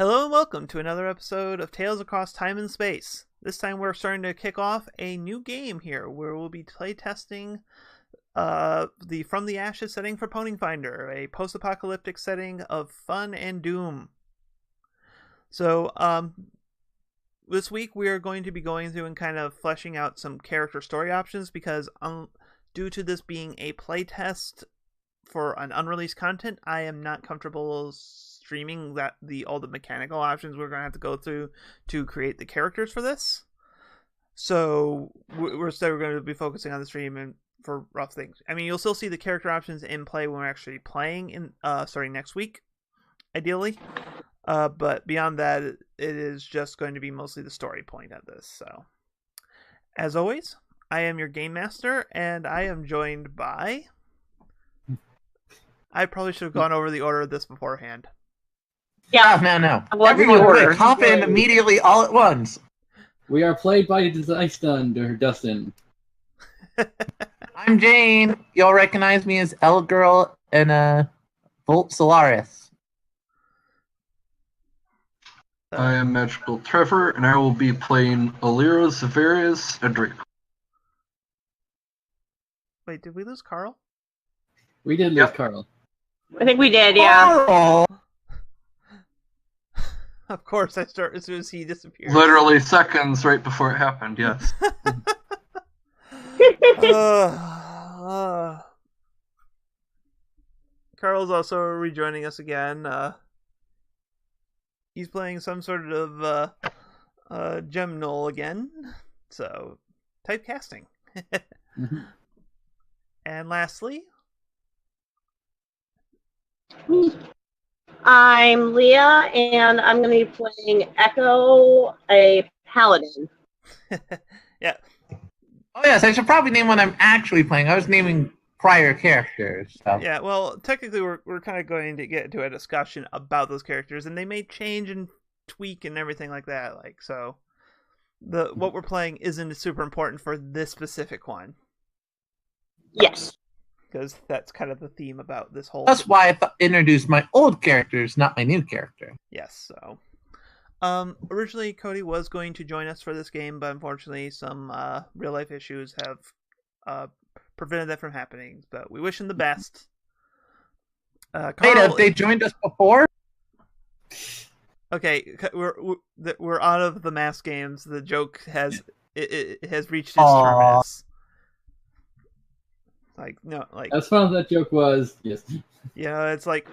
Hello and welcome to another episode of Tales Across Time and Space. This time we're starting to kick off a new game here where we'll be playtesting the From the Ashes setting for Ponyfinder, a post-apocalyptic setting of fun and doom. So this week we are going to be going through and kind of fleshing out some character story options because due to this being a playtest for an unreleased content, I am not comfortable streaming all the mechanical options we're going to have to go through to create the characters for this. So we're going to be focusing on the stream and for rough things. I mean, you'll still see the character options in play when we're actually playing starting next week, ideally. But beyond that, it is just going to be mostly the story point of this. So, as always, I am your game master, and I am joined by. I probably should have gone over the order of this beforehand. Yeah, no. Everyone quick, hop in immediately all at once. We are played by Dustin. I'm Jane. You'll recognize me as L-Girl and Volt Solaris. I am Magical Trevor, and I will be playing Alira, Zavarius, and Drake. Wait, did we lose Carl? We did lose Carl. I think we did, yeah. Carl! Of course, I start as soon as he disappears. Literally seconds right before it happened, yes. Carl's also rejoining us again. He's playing some sort of gem null again. So, typecasting. And lastly... I'm Leah, and I'm going to be playing Echo, a paladin. Yeah. Oh yes, I should probably name what I'm actually playing. I was naming prior characters. So. Yeah, well, technically we're kind of going to get into a discussion about those characters, and they may change and tweak and everything like that. Like, so what we're playing isn't super important for this specific one. Yes. Because that's kind of the theme about this whole... That's why I introduced my old characters, not my new character. Yes, so... originally, Cody was going to join us for this game, but unfortunately some real-life issues have prevented that from happening. But we wish him the best. Carl... Wait, have they joined us before? Okay, we're out of the mass games. The joke has it has reached its terminus. Like, no, like... As fun as that joke was, yes. Yeah, it's like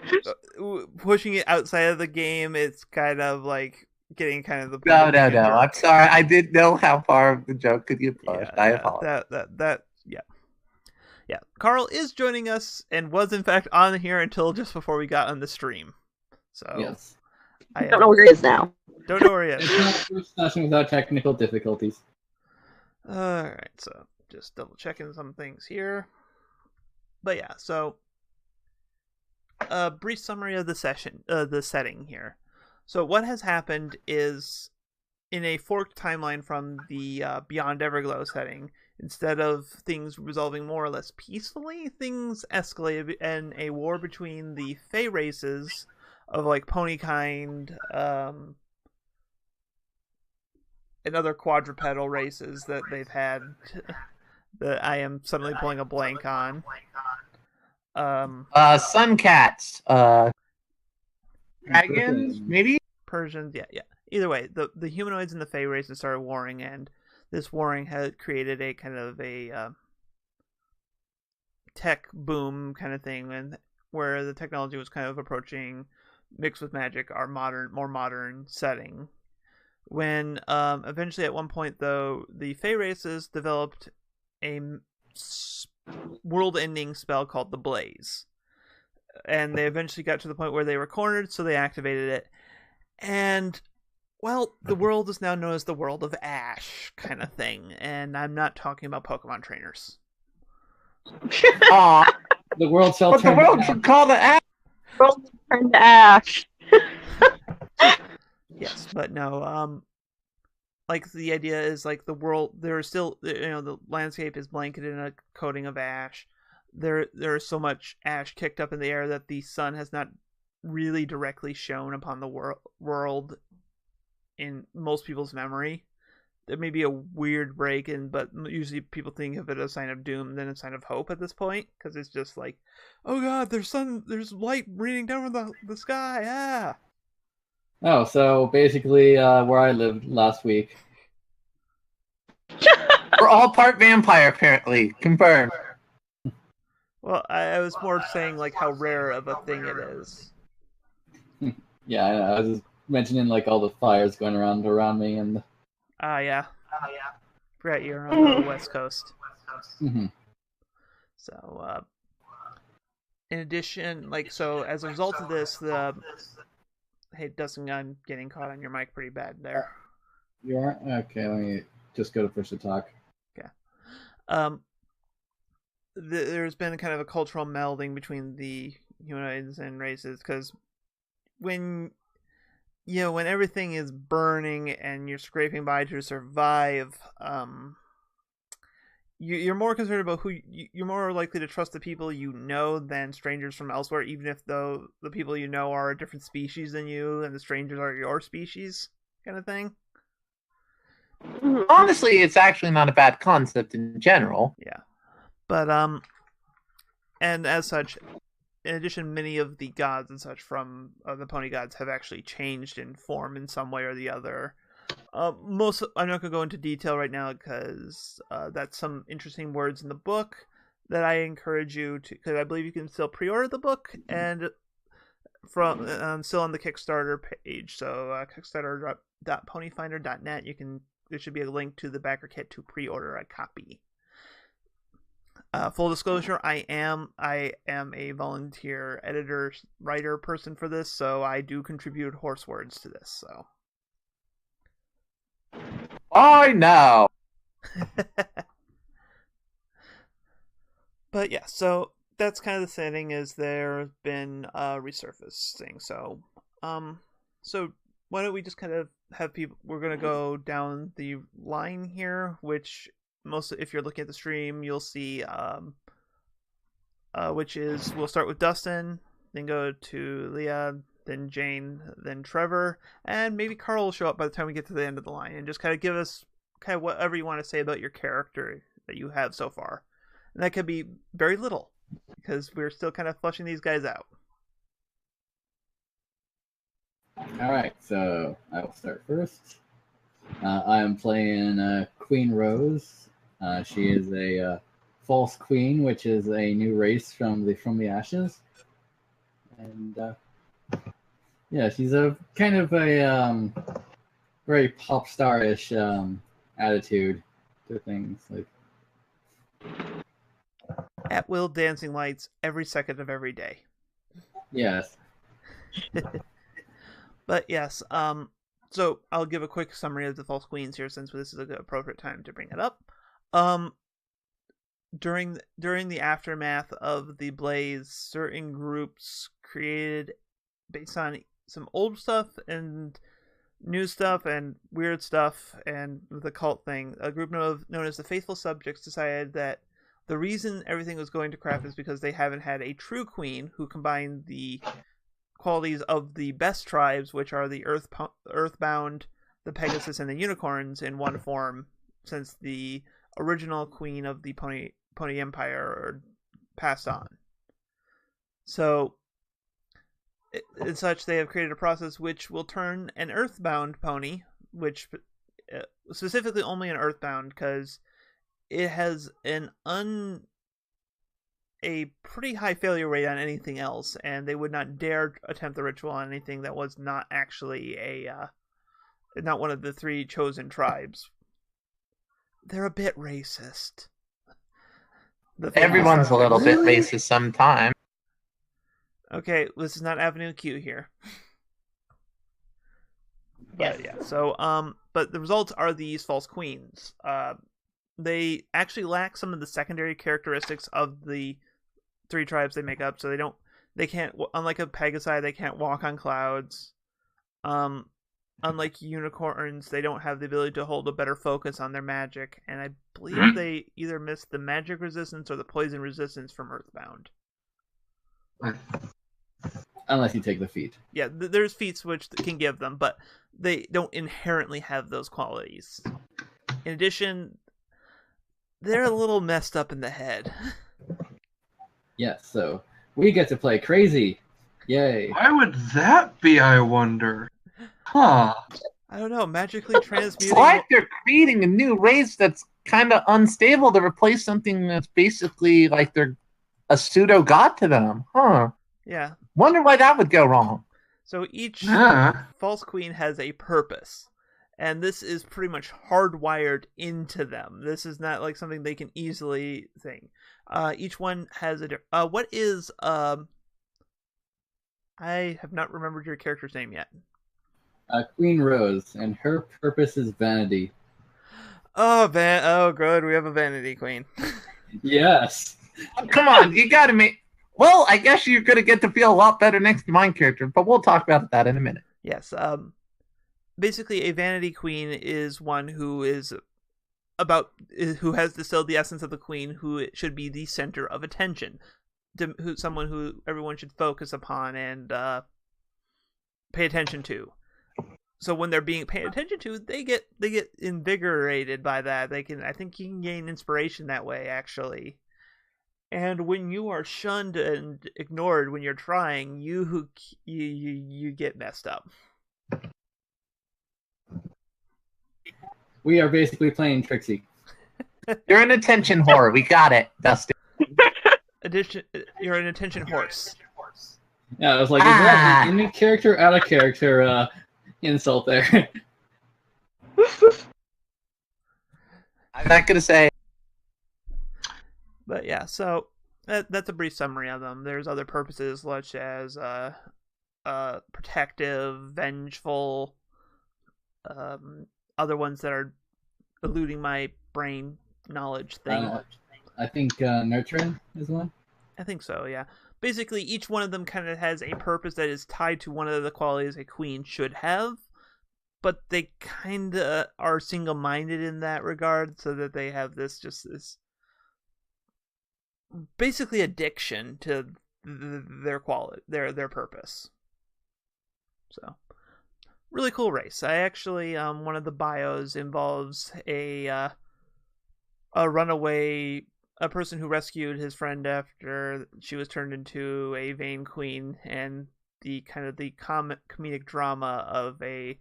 pushing it outside of the game. It's kind of like getting kind of the... No. I'm sorry. I didn't know how far the joke could get pushed. I apologize. Yeah. Carl is joining us and was in fact on here until just before we got on the stream. So yes. I don't know where he is now. Don't know where he is. It's not a first session without technical difficulties. Alright, so just double checking some things here. But yeah, so a brief summary of the setting here. So what has happened is, in a forked timeline from the Beyond Everglow setting, instead of things resolving more or less peacefully, things escalated in a war between the Fey races of like Ponykind, and other quadrupedal races that they've had that I am suddenly pulling a blank on. Sun cats, dragons, maybe? Persians, yeah. Either way, the humanoids and the Fey races started warring, and this warring had created a kind of a tech boom kind of thing, and where the technology was kind of approaching, mixed with magic, our more modern setting. When eventually at one point, though, the Fey races developed a world-ending spell called the Blaze, and they eventually got to the point where they were cornered, so they activated it, and well, the world is now known as the world of Ash kind of thing, and I'm not talking about Pokemon trainers. Aw, the world shall but turn the world should call the Ash. The world will turn to ash. Yes, but no, like, the idea is, like, the world, there is still, the landscape is blanketed in a coating of ash. There is so much ash kicked up in the air that the sun has not really directly shown upon the world in most people's memory. There may be a weird break in, but usually people think of it as a sign of doom, then a sign of hope at this point, because it's just like, oh god, there's light raining down from the sky, ah! Oh, so basically where I lived last week. We're all part vampire, apparently. Confirmed. Well, I was more saying like how rare of a thing it is. Yeah, I was just mentioning like all the fires going around me and. Yeah. Forgot you're on the West Coast. Mm-hmm. So, in addition, so as a result of this, hey, Dustin, I'm getting caught on your mic pretty bad there. You are? Okay, let me just go to push to talk. Okay. There's been kind of a cultural melding between the humanoids and races, because when everything is burning and you're scraping by to survive, you're more concerned about you're more likely to trust the people you know than strangers from elsewhere, even if the people you know are a different species than you and the strangers are your species, kind of thing. Honestly, it's actually not a bad concept in general. Yeah, but and as such, in addition, many of the gods and such from the pony gods have actually changed in form in some way or the other. I'm not going to go into detail right now because that's some interesting words in the book that I encourage you to, because I believe you can still pre-order the book and from still on the Kickstarter page. So Kickstarter.ponyfinder.net, there should be a link to the backer kit to pre-order a copy. Full disclosure, I am a volunteer editor, writer person for this, so I do contribute horse words to this, so. I know. But yeah, so that's kind of the setting, is there's been resurfacing. So why don't we just kind of have people, we're going to go down the line here, which if you're looking at the stream, you'll see, which is, we'll start with Dustin, then go to Leah, then Jane, then Trevor, and maybe Carl will show up by the time we get to the end of the line, and just kind of give us kind of whatever you want to say about your character that you have so far. And that could be very little, because we're still kind of fleshing these guys out. Alright, so I will start first. I am playing Queen Rose. She is a false queen, which is a new race from the Ashes. And yeah, she's a kind of a very pop star-ish attitude to things. Like, At will dancing lights every second of every day. yes. But yes, so I'll give a quick summary of the false queens here, since this is an appropriate time to bring it up. During the aftermath of the blaze, certain groups created, based on some old stuff and new stuff and weird stuff and the cult thing, a group known as the Faithful Subjects decided that the reason everything was going to crap is because they haven't had a true queen who combined the qualities of the best tribes, which are the Earthbound, the Pegasus, and the Unicorns, in one form, since the original queen of the Pony Empire passed on. So, in such, they have created a process which will turn an Earthbound pony, which specifically only an Earthbound, because it has a pretty high failure rate on anything else, and they would not dare attempt the ritual on anything that was not actually not one of the three chosen tribes. They're a bit racist. Everyone's a little bit racist sometimes. Okay, this is not Avenue Q here. But Yes. yeah, so but the results are these false queens. They actually lack some of the secondary characteristics of the three tribes they make up, so they can't, unlike a Pegasi, they can't walk on clouds. Unlike unicorns, they don't have the ability to hold a better focus on their magic, and I believe they either miss the magic resistance or the poison resistance from Earthbound. Unless you take the feat. Yeah, there's feats which can give them, but they don't inherently have those qualities. In addition, they're a little messed up in the head. Yes, so we get to play crazy. Yay. Why would that be, I wonder? Huh. I don't know, magically transmuting... It's like they're creating a new race that's kind of unstable to replace something that's basically like they're a pseudo-god to them. Huh. Yeah. Wonder why that would go wrong. So each Yeah. false queen has a purpose, and this is pretty much hardwired into them. This is not like something they can easily think. Each one has a... what is... I have not remembered your character's name yet. Queen Rose, and her purpose is vanity. Oh, good. We have a vanity queen. Yes. Oh, come on, you gotta make... Well, I guess you're gonna get to feel a lot better next to my character, but we'll talk about that in a minute. Yes. Basically, a vanity queen is one who who has distilled the essence of the queen, who should be the center of attention, someone who everyone should focus upon and pay attention to. So when they're being paid attention to, they get invigorated by that. I think you can gain inspiration that way, actually. And when you are shunned and ignored when you're trying, you get messed up. We are basically playing Trixie. You're an attention whore. We got it, Dustin. You're an attention horse. Yeah, I was like, is that an in character, out of character insult there? I'm not gonna say. But yeah, so that's a brief summary of them. There's other purposes such as protective, vengeful, other ones that are eluding my brain knowledge thing. I think nurturing is one. I think so, yeah. Basically, each one of them kind of has a purpose that is tied to one of the qualities a queen should have, but they kind of are single-minded in that regard, so that they have this basically addiction to their quality, their purpose. So, really cool race. I actually, one of the bios involves a runaway, a person who rescued his friend after she was turned into a vain queen, and the comedic drama of a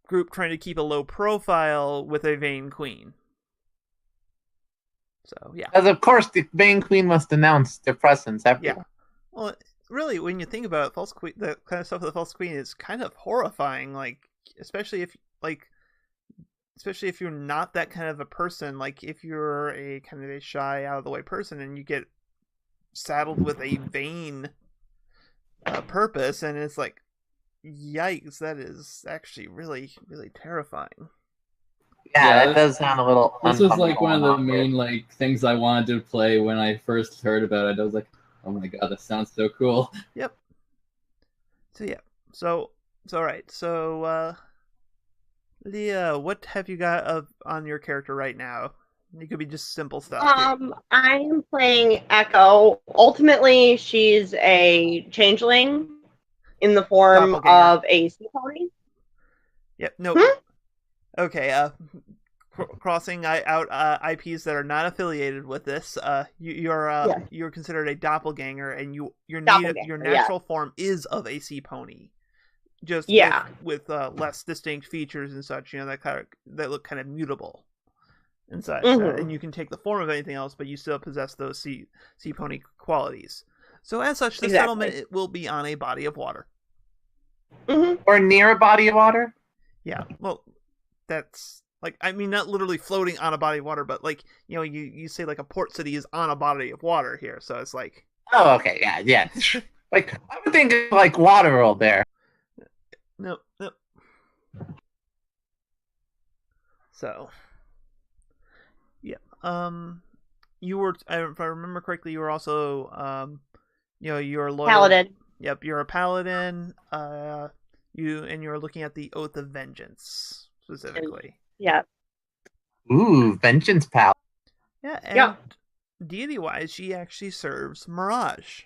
group trying to keep a low profile with a vain queen. So yeah, As of course, the vain queen must announce their presence everywhere. yeah. Well, really, when you think about it, false queen, the kind of stuff with the false queen is kind of horrifying. Like, especially if you're not that kind of a person. Like, if you're a kind of a shy, out of the way person, and you get saddled with a vain purpose, and it's like, yikes, that is actually really, really terrifying. Yeah, that does sound a little. This was like one of the uncomfortable. main things I wanted to play when I first heard about it. I was like, oh my god, that sounds so cool. Yep. So yeah. So all right. So Leah, what have you got on your character right now? It could be just simple stuff. I'm playing Echo. Ultimately, she's a changeling in the form of a sea pony. Yep. No. Okay. Crossing out IPs that are not affiliated with this. You're considered a doppelganger, and your natural form is of a sea pony. Just with less distinct features and such. You know, that look kind of mutable and such. And you can take the form of anything else, but you still possess those sea pony qualities. So as such, the settlement it will be on a body of water. Or near a body of water. Yeah. Well, that's like, I mean, not literally floating on a body of water, but like, you know, you say like a port city is on a body of water here, so it's like. Oh, okay, yeah. Like I would think of like Waterworld there. No. So, yeah. You were, if I remember correctly, you were also, you're loyal. Paladin. Yep, you're a paladin. You're looking at the Oath of Vengeance specifically. Yeah. Ooh, Vengeance Pal. Yeah, and deity-wise, she actually serves Mirage,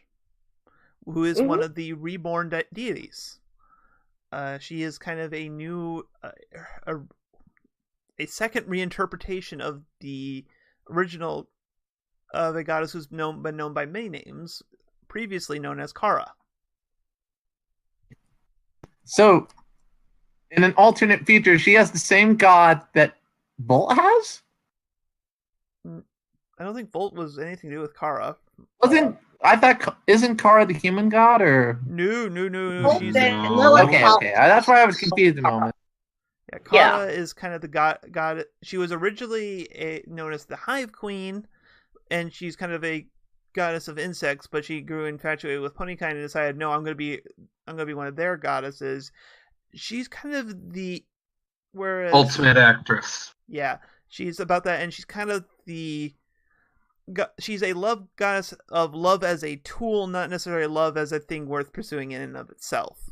who is one of the reborn deities. She is kind of a new, a second reinterpretation of the original of a goddess who's been known by many names, previously known as Kara. So, in an alternate future, she has the same god that Bolt has? I don't think Volt was anything to do with Kara. Isn't Kara the human god, or? No. She's Okay. That's why I was confused a moment. Yeah, Kara is kind of the god. She was originally known as the Hive Queen, and she's kind of a goddess of insects, but she grew infatuated with Ponykind and decided, no, I'm gonna be one of their goddesses. She's kind of the ultimate actress. Yeah, she's about that, and she's kind of she's a love goddess of love as a tool, not necessarily love as a thing worth pursuing in and of itself.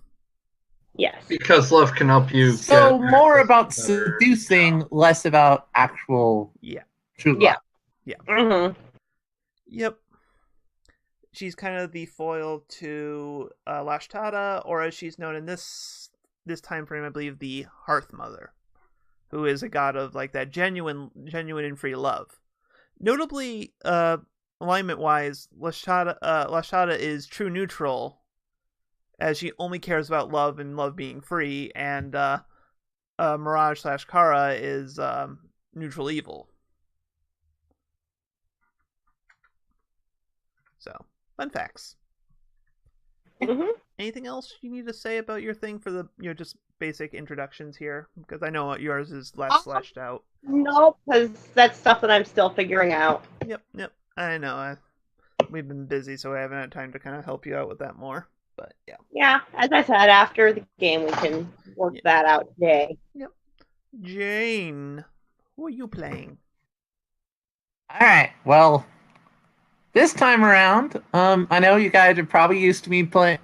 Yes. Because love can help you. So more about seducing, less about actual true love. Yeah. Mm-hmm. Yep. She's kind of the foil to Lashtada, or as she's known in this time frame, I believe, the Hearth Mother, who is a god of like that genuine and free love. Notably, alignment-wise, Lashtada is true neutral, as she only cares about love and love being free, and Mirage / Kara is neutral evil. So, fun facts. Mm-hmm. Anything else you need to say about your thing for the just basic introductions here? Because I know yours is less fleshed out. No, because that's stuff that I'm still figuring out. Yep. I know. We've been busy, so I haven't had time to kind of help you out with that more. But yeah. Yeah, as I said, after the game we can work that out today. Yep. Jane, who are you playing? All right. Well, this time around, I know you guys are probably used to me playing.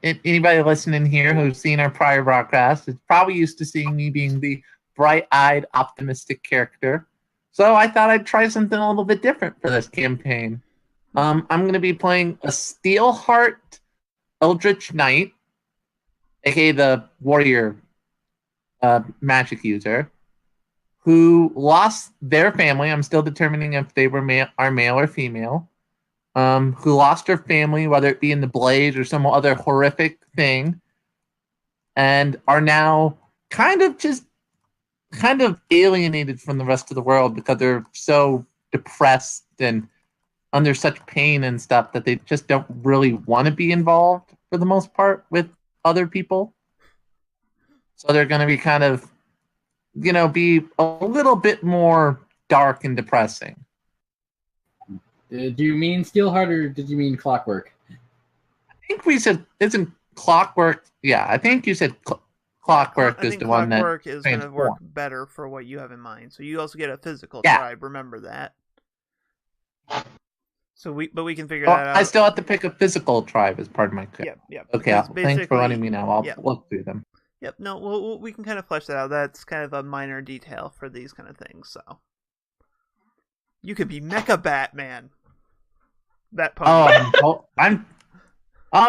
Anybody listening here who's seen our prior broadcast is probably used to seeing me being the bright-eyed, optimistic character. So I thought I'd try something a little bit different for this campaign. I'm going to be playing a Steelheart Eldritch Knight, aka the warrior magic user, who lost their family. I'm still determining if they were male or female. Who lost her family, whether it be in the blaze or some other horrific thing, and are now kind of alienated from the rest of the world because they're so depressed and under such pain and stuff that they just don't really want to be involved for the most part with other people. So they're going to be kind of, be a little bit more dark and depressing. Did you mean Steelheart or did you mean Clockwork? I think we said, isn't Clockwork? Yeah, I think you said Clockwork is the one that Clockwork is going to work better for what you have in mind. So you also get a physical tribe. Remember that. So we can figure that out. I still have to pick a physical tribe as part of my kit. Yep. Okay, thanks for letting me know. I'll look through them. Yep. No, we can kind of flesh that out. That's kind of a minor detail for these kind of things. So you could be Mecha Batman. That pony. Oh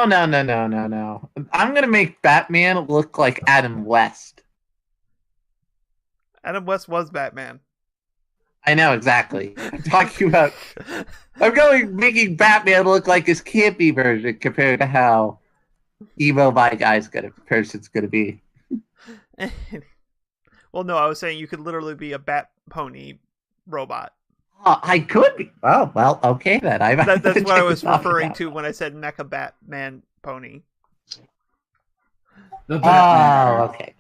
no! I'm gonna make Batman look like Adam West. Adam West was Batman. I know exactly. I'm talking about. Making Batman look like his campy version compared to how emo my person's gonna be. Well, no, I was saying you could literally be a Bat Pony robot. I could be. Oh, well, okay then. That's what I was referring to when I said Mecha Batman Pony. Oh, okay.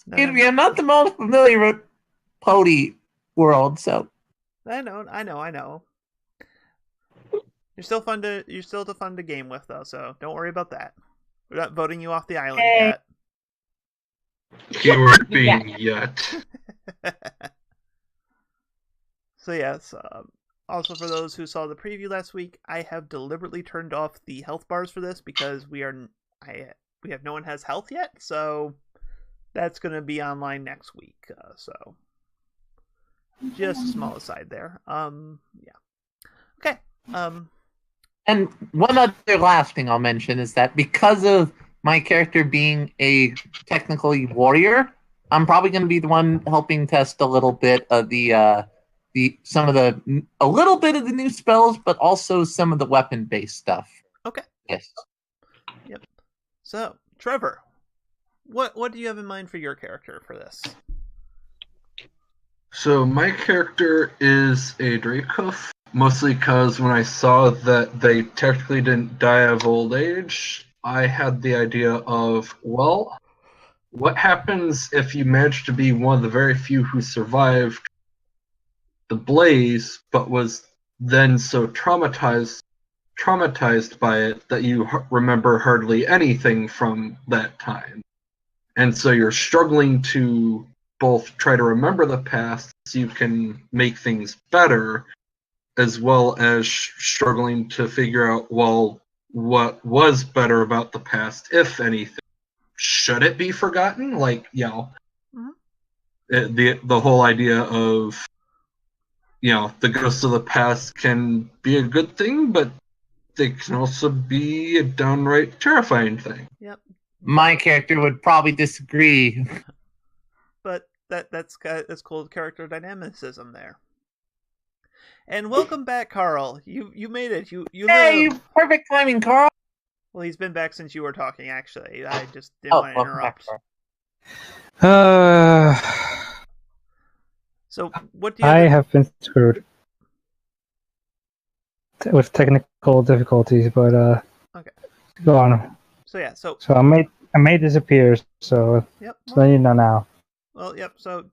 Excuse me, I'm not the most familiar with Pony world, so. I know. You're still fun to game with, though, so don't worry about that. We're not voting you off the island yet. Keyword being yet. So yes, also for those who saw the preview last week, I have deliberately turned off the health bars for this because we have no one has health yet, so that's going to be online next week. So just a small aside there. Yeah. Okay. And one other last thing I'll mention is that because of my character being a technically warrior, I'm probably going to be the one helping test a little bit of a little bit of the new spells, but also some of the weapon-based stuff. Okay. Yes. Yep. So, Trevor, what do you have in mind for your character for this? So my character is a Dracoof, mostly because when I saw that they technically didn't die of old age, I had the idea of, well, what happens if you manage to be one of the very few who survived the blaze, but was then so traumatized by it that you remember hardly anything from that time. And so you're struggling to both try to remember the past so you can make things better, as well as struggling to figure out, well, what was better about the past, if anything. Should it be forgotten? Like, Mm-hmm. The whole idea of, the ghosts of the past can be a good thing, but they can also be a downright terrifying thing. Yep. My character would probably disagree. But that's called character dynamicism there. And welcome back, Carl. You made it. You Hey, lived. perfect timing, Carl. Well, he's been back since you were talking. Actually, I just didn't want to interrupt. So, what do you? I have been screwed with technical difficulties, but okay. Go on. So yeah, so I made this appear, so yep. So you know now. Well, yep. So,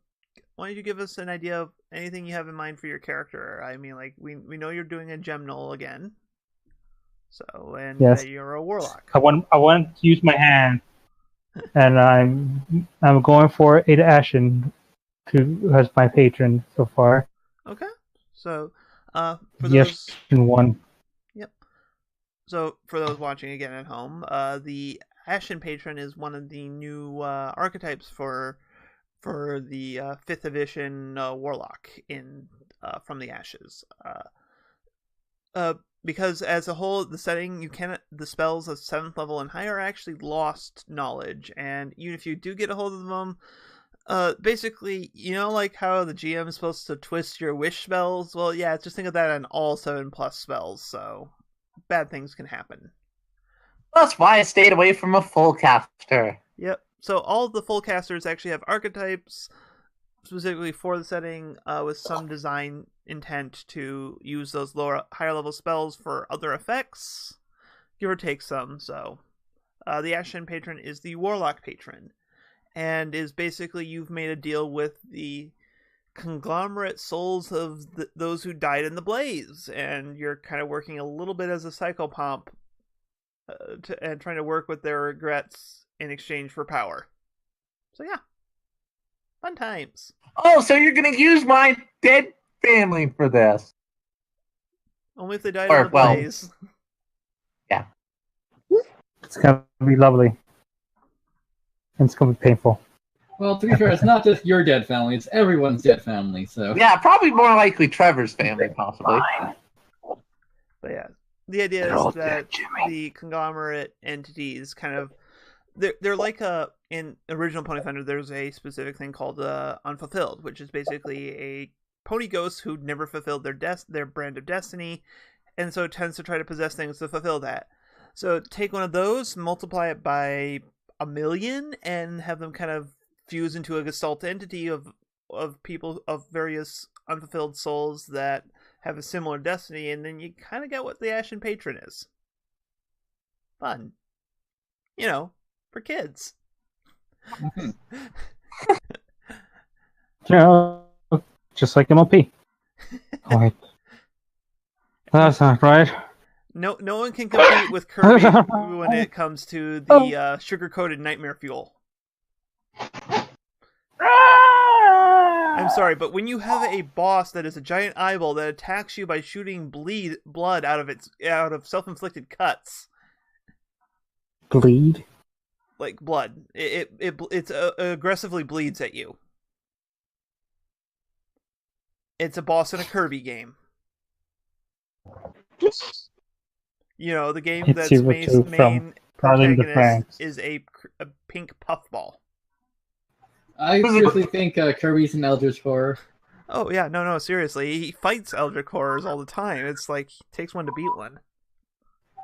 why don't you give us an idea of anything you have in mind for your character? I mean, like we know you're doing a gem null again. So yes. You're a warlock. I want to use my hand, and I'm going for Ada Ashen, who has my patron so far. Okay. So, for yes, those one. Yep. So for those watching again at home, the Ashen Patron is one of the new archetypes for the 5th edition warlock in From the Ashes. Because as a whole, the setting the spells of 7th level and higher are actually lost knowledge, and even if you do get a hold of them, basically, like how the GM is supposed to twist your wish spells. Well, yeah, just think of that on all 7+ spells. So bad things can happen. That's why I stayed away from a full caster. Yep. So all of the full casters actually have archetypes specifically for the setting, with some design intent to use those higher level spells for other effects, give or take some. So the Ashen Patron is the Warlock Patron, and is basically you've made a deal with the conglomerate souls of those who died in the blaze, and you're kind of working a little bit as a psychopomp and trying to work with their regrets in exchange for power. So yeah, fun times. Oh, so you're gonna use my dead family for this? Only if they died in the blaze. Yeah. It's gonna be lovely. And it's gonna be painful. Well, to be fair, it's not just your dead family; it's everyone's dead family. So yeah, probably more likely Trevor's family, possibly. But yeah, the idea is that the conglomerate entities kind of they're like in original Ponyfinder. There's a specific thing called unfulfilled, which is basically a pony ghost who never fulfilled their brand of destiny, and so it tends to try to possess things to fulfill that. So take one of those, multiply it by 1,000,000, and have them kind of fuse into a gestalt entity of people of various unfulfilled souls that have a similar destiny, and then you kind of get what the Ashen Patron is. Fun. For kids. Just like MLP. Oh, wait. That's not right. No one can compete with Kirby when it comes to the sugar-coated nightmare fuel. I'm sorry, but when you have a boss that is a giant eyeball that attacks you by shooting blood out of self-inflicted cuts. Bleed? Like blood. It aggressively bleeds at you. It's a boss in a Kirby game. The game It's that's Zero main, Two from Parley the protagonist Franxx. is a pink puffball. I seriously think Kirby's an Eldritch Horror. Oh yeah, no, seriously, he fights Eldritch horrors all the time. It's like he takes one to beat one.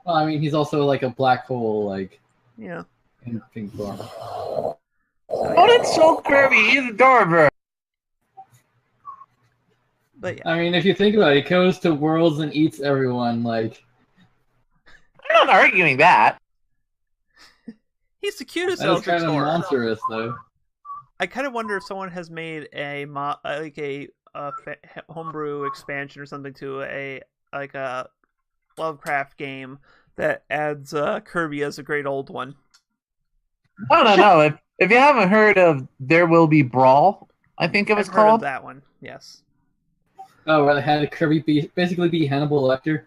Well, I mean, he's also like a black hole, like Yeah. in pink form. Oh, that's so Kirby. He's adorable. But yeah, I mean, if you think about it, he goes to worlds and eats everyone. Like, I'm not arguing that. he's the cutest that is Eldritch kind of horror. monstrous, though. I kind of wonder if someone has made a homebrew expansion or something to a Lovecraft game that adds Kirby as a great old one. No. If you haven't heard of There Will Be Brawl, I think it was I've heard of called. that one. Yes. Oh, where they had Kirby basically be Hannibal Lecter.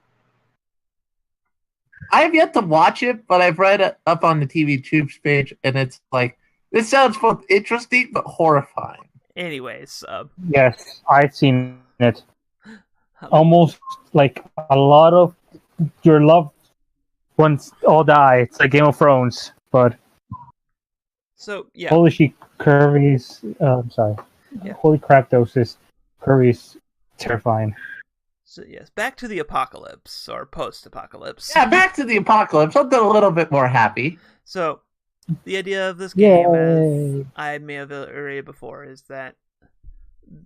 I have yet to watch it, but I've read it up on the TV Tubes page, and it's like, this sounds both interesting but horrifying. Anyways, Yes, I've seen it. Almost like a lot of your loved ones all die. It's like Game of Thrones, but so yeah, holy shit, Kirby's. I'm sorry. Yeah. Holy crap, doses. Kirby's terrifying. So yes, back to the apocalypse or post-apocalypse. Yeah, back to the apocalypse. Something a little bit more happy. So the idea of this game, Yay. as I may have iterated before, is that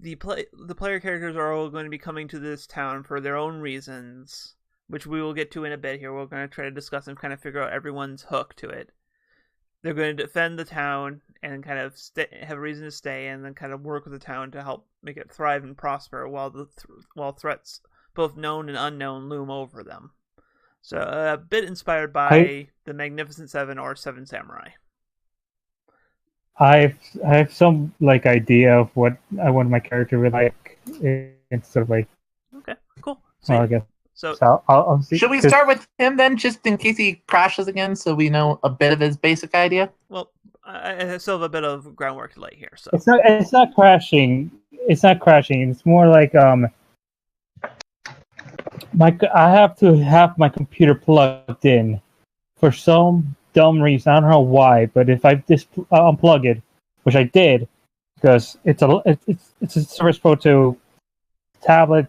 the player characters are all going to be coming to this town for their own reasons, which we will get to in a bit here. We're going to try to discuss and kind of figure out everyone's hook to it. They're going to defend the town and kind of have a reason to stay, and then kind of work with the town to help make it thrive and prosper while threats, both known and unknown, loom over them. So a bit inspired by the Magnificent Seven or Seven Samurai. I have some like idea of what I want my character to be like. It's sort of like, Okay, cool. I guess. So I'll see. Should we start with him then, just in case he crashes again, so we know a bit of his basic idea? well, I still have a bit of groundwork to lay here. So It's not crashing. It's not crashing. It's more like I have to have my computer plugged in for some dumb reason. I don't know why, but if I unplug it, which I did, because it's a Surface Pro 2 tablet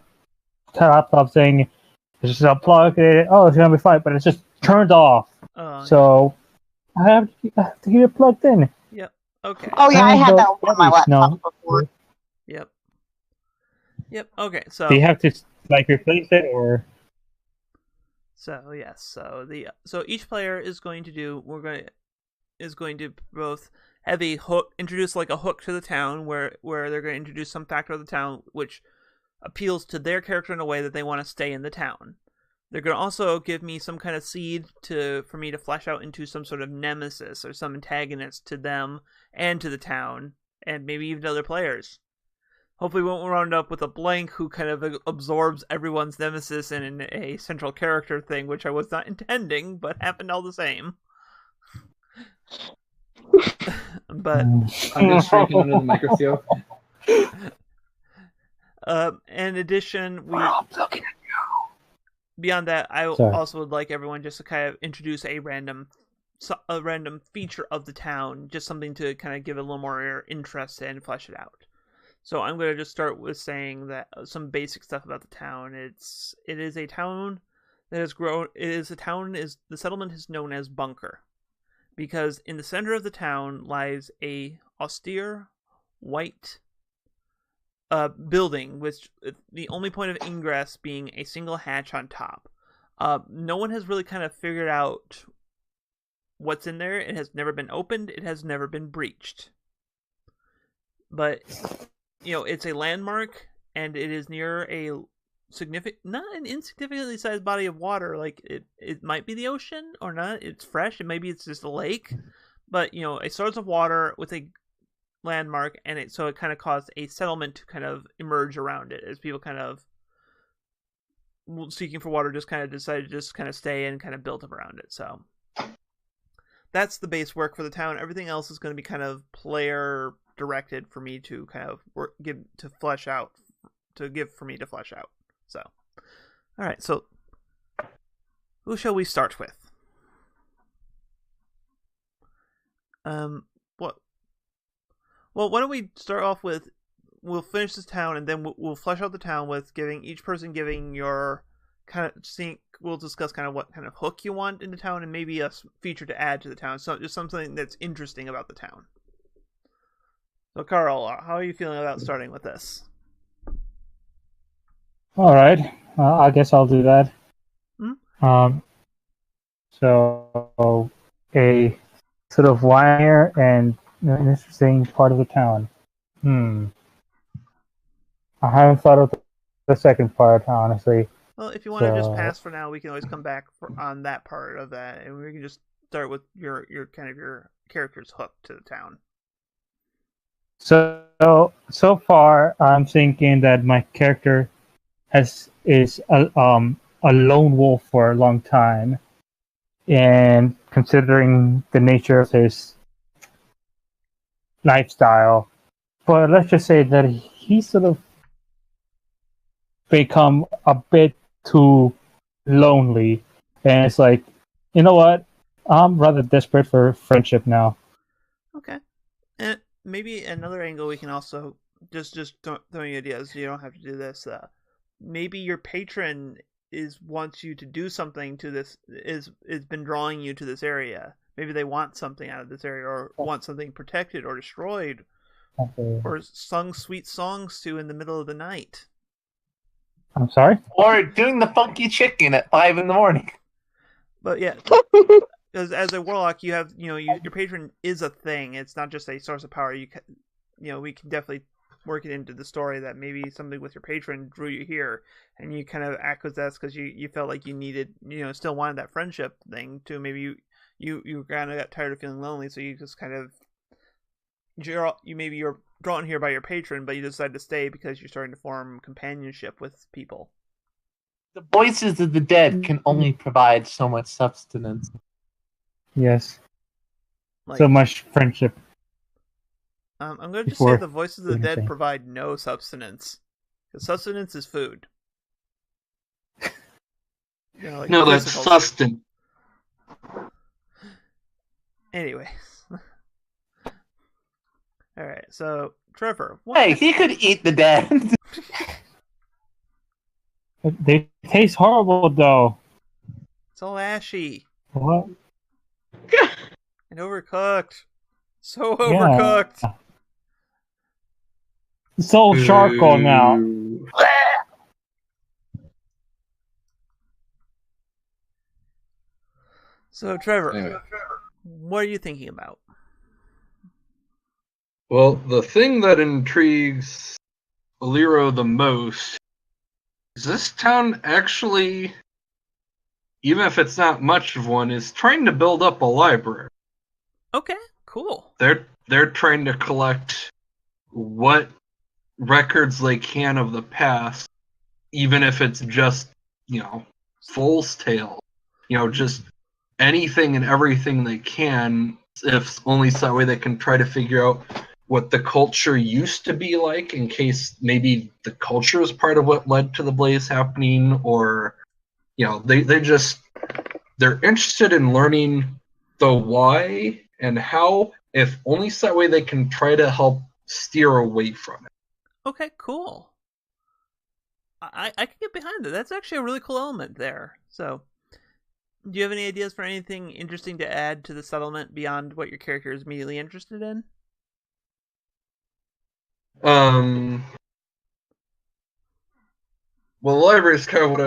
laptop thing. It's just unplug it. Oh, it's gonna be fine, but it's just turned off. So I have to get it plugged in. Yep. Okay. Oh yeah, I had that on my laptop No. before. Yep. Okay. So Do you have to like replace it or? So yes, so each player is going to both have a hook, introduce like a hook to the town where they're going to introduce some factor of the town which appeals to their character in a way that they want to stay in the town. They're going to also give me some kind of seed for me to flesh out into some sort of nemesis or some antagonist to them and to the town and maybe even to other players. Hopefully we won't round up with a blank who kind of absorbs everyone's nemesis in a central character thing, which I was not intending, but happened all the same. But I'm just shrinking under the microscope. in addition, beyond that, I also would like everyone just to kind of introduce a random feature of the town, just something to kind of give it a little more interest and flesh it out. So I'm going to just start with saying that some basic stuff about the town. It is a town that has grown. The settlement is known as Bunker, because in the center of the town lies a austere white building, which the only point of ingress being a single hatch on top. No one has really kind of figured out what's in there. It has never been opened. It has never been breached. But it's a landmark, and it is near a not an insignificantly sized body of water. Like it might be the ocean or not. It's fresh, and maybe it's just a lake. But a source of water with a landmark, and it kind of caused a settlement to kind of emerge around it as people kind of seeking for water just kind of decided to just kind of stay and kind of build up around it. So that's the base work for the town. Everything else is going to be kind of player directed for me to kind of flesh out. So, all right. So, Who shall we start with? What? Well, why don't we start off with? We'll finish this town, and then we'll flesh out the town with each person giving your kind of seeing. We'll discuss kind of what kind of hook you want in the town, and maybe a feature to add to the town. So just something that's interesting about the town. So, Carl, how are you feeling about starting with this? All right. I guess I'll do that. So a sort of wire and an interesting part of the town. I haven't thought of the second part, honestly. Well, if you want to just pass for now, we can always come back on that part of that, and we can just start with your kind of your character's hook to the town. So far, I'm thinking that my character is a lone wolf for a long time, and considering the nature of his lifestyle, but let's just say that he sort of become a bit too lonely, and it's like, you know what? I'm rather desperate for friendship now. Okay, and maybe another angle we can also just throwing ideas. You don't have to do this. Maybe your patron wants you to do something to this. Is been drawing you to this area. Maybe they want something out of this area, or want something protected or destroyed, or sung sweet songs to in the middle of the night. I'm sorry? Or doing the funky chicken at 5 a.m. But yeah, as a warlock, you have your patron is a thing. It's not just a source of power. We can definitely work it into the story that maybe something with your patron drew you here, and you kind of acquiesced because you felt like you needed, still wanted that friendship thing too. Maybe you kind of got tired of feeling lonely, so you just kind of you're drawn here by your patron, but you decide to stay because you're starting to form companionship with people. The voices of the dead can only provide so much sustenance. Yes. So much friendship. I'm going to just say the voices of the dead provide no substance. Because sustenance is food. No, that's sustenance. Anyways. Alright, so, Trevor. Hey, he could eat the dead. They taste horrible, though. It's all ashy. What? And overcooked. So overcooked. Yeah. So charcoal now. So, Trevor, what are you thinking about? Well, the thing that intrigues Aliro the most is this town actually, even if it's not much of one, is trying to build up a library. Okay, cool. They're trying to collect what records they can of the past, even if it's just, fool's tale. Just anything and everything they can, if only so that way they can try to figure out what the culture used to be like, in case maybe the culture is part of what led to the blaze happening, or they're interested in learning the why and how, if only so that way they can try to help steer away from it. Okay, cool. I can get behind that. That's actually a really cool element there. So, do you have any ideas for anything interesting to add to the settlement beyond what your character is immediately interested in? Well, the library is kind of what